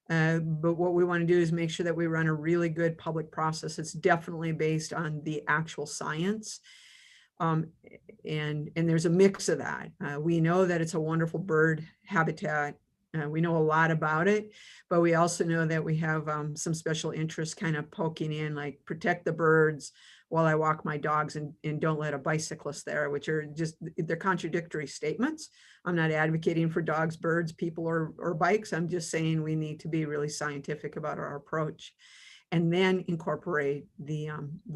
But what we want to do is make sure that we run a really good public process. It's definitely based on the actual science. And there's a mix of that. We know that it's a wonderful bird habitat. We know a lot about it, but we also know that we have some special interests kind of poking in, like protect the birds while I walk my dogs, and don't let a bicyclist there, which are they're contradictory statements. I'm not advocating for dogs, birds, people, or bikes. I'm just saying we need to be really scientific about our approach, and then incorporate the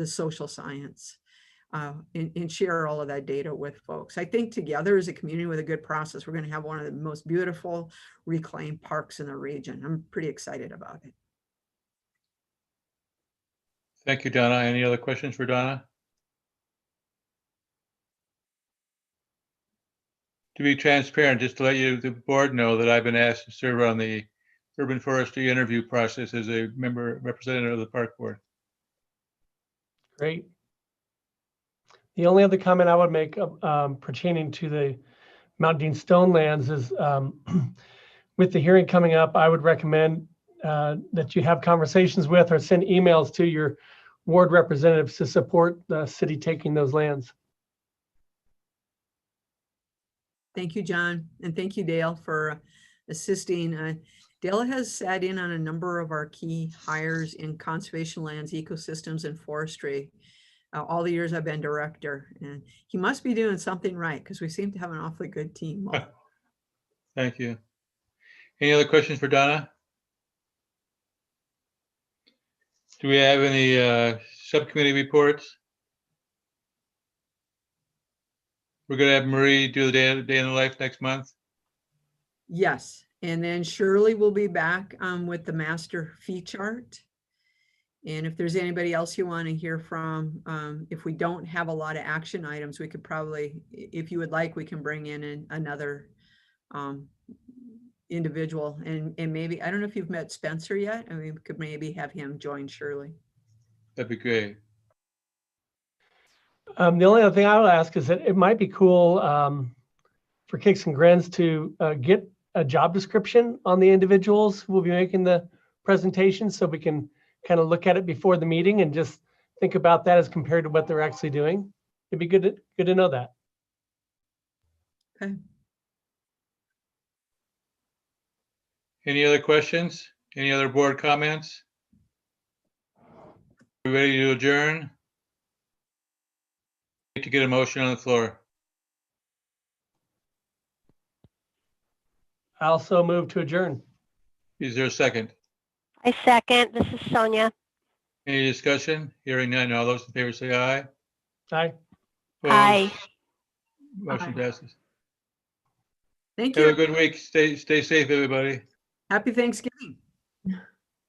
social science and share all of that data with folks. I think together as a community with a good process, we're going to have one of the most beautiful reclaimed parks in the region. I'm pretty excited about it. Thank you, Donna. Any other questions for Donna? To be transparent, just to let the board know that I've been asked to serve on the urban forestry interview process as a representative of the park board. Great. The only other comment I would make pertaining to the Mount Dean Stone lands is with the hearing coming up, I would recommend that you have conversations with or send emails to your ward representatives to support the city taking those lands. Thank you, John. And thank you, Dale, for assisting. Dale has sat in on a number of our key hires in conservation lands, ecosystems, and forestry all the years I've been director. And he must be doing something right, because we seem to have an awfully good team. Thank you. Any other questions for Donna? Do we have any subcommittee reports? We're going to have Marie do the day in the life next month. Yes. And then Shirley will be back with the master fee chart. And if there's anybody else you want to hear from, if we don't have a lot of action items, we could probably, if you would like, we can bring in another individual. And maybe, I don't know if you've met Spencer yet. I mean, we could maybe have him join Shirley. That'd be great. The only other thing I would ask is that it might be cool for Kicks and Grins to get a job description on the individuals who will be making the presentation, so we can kind of look at it before the meeting and just think about that as compared to what they're actually doing. It'd be good to know that. Okay. Any other questions? Any other board comments? We ready to adjourn? Need to get a motion on the floor. I also move to adjourn. Is there a second? I second. This is Sonia. Any discussion? Hearing none. All those in favor say aye. Aye. Opposed? Aye. Motion passes. Thank Have a you. good week. Stay safe, everybody. Happy Thanksgiving.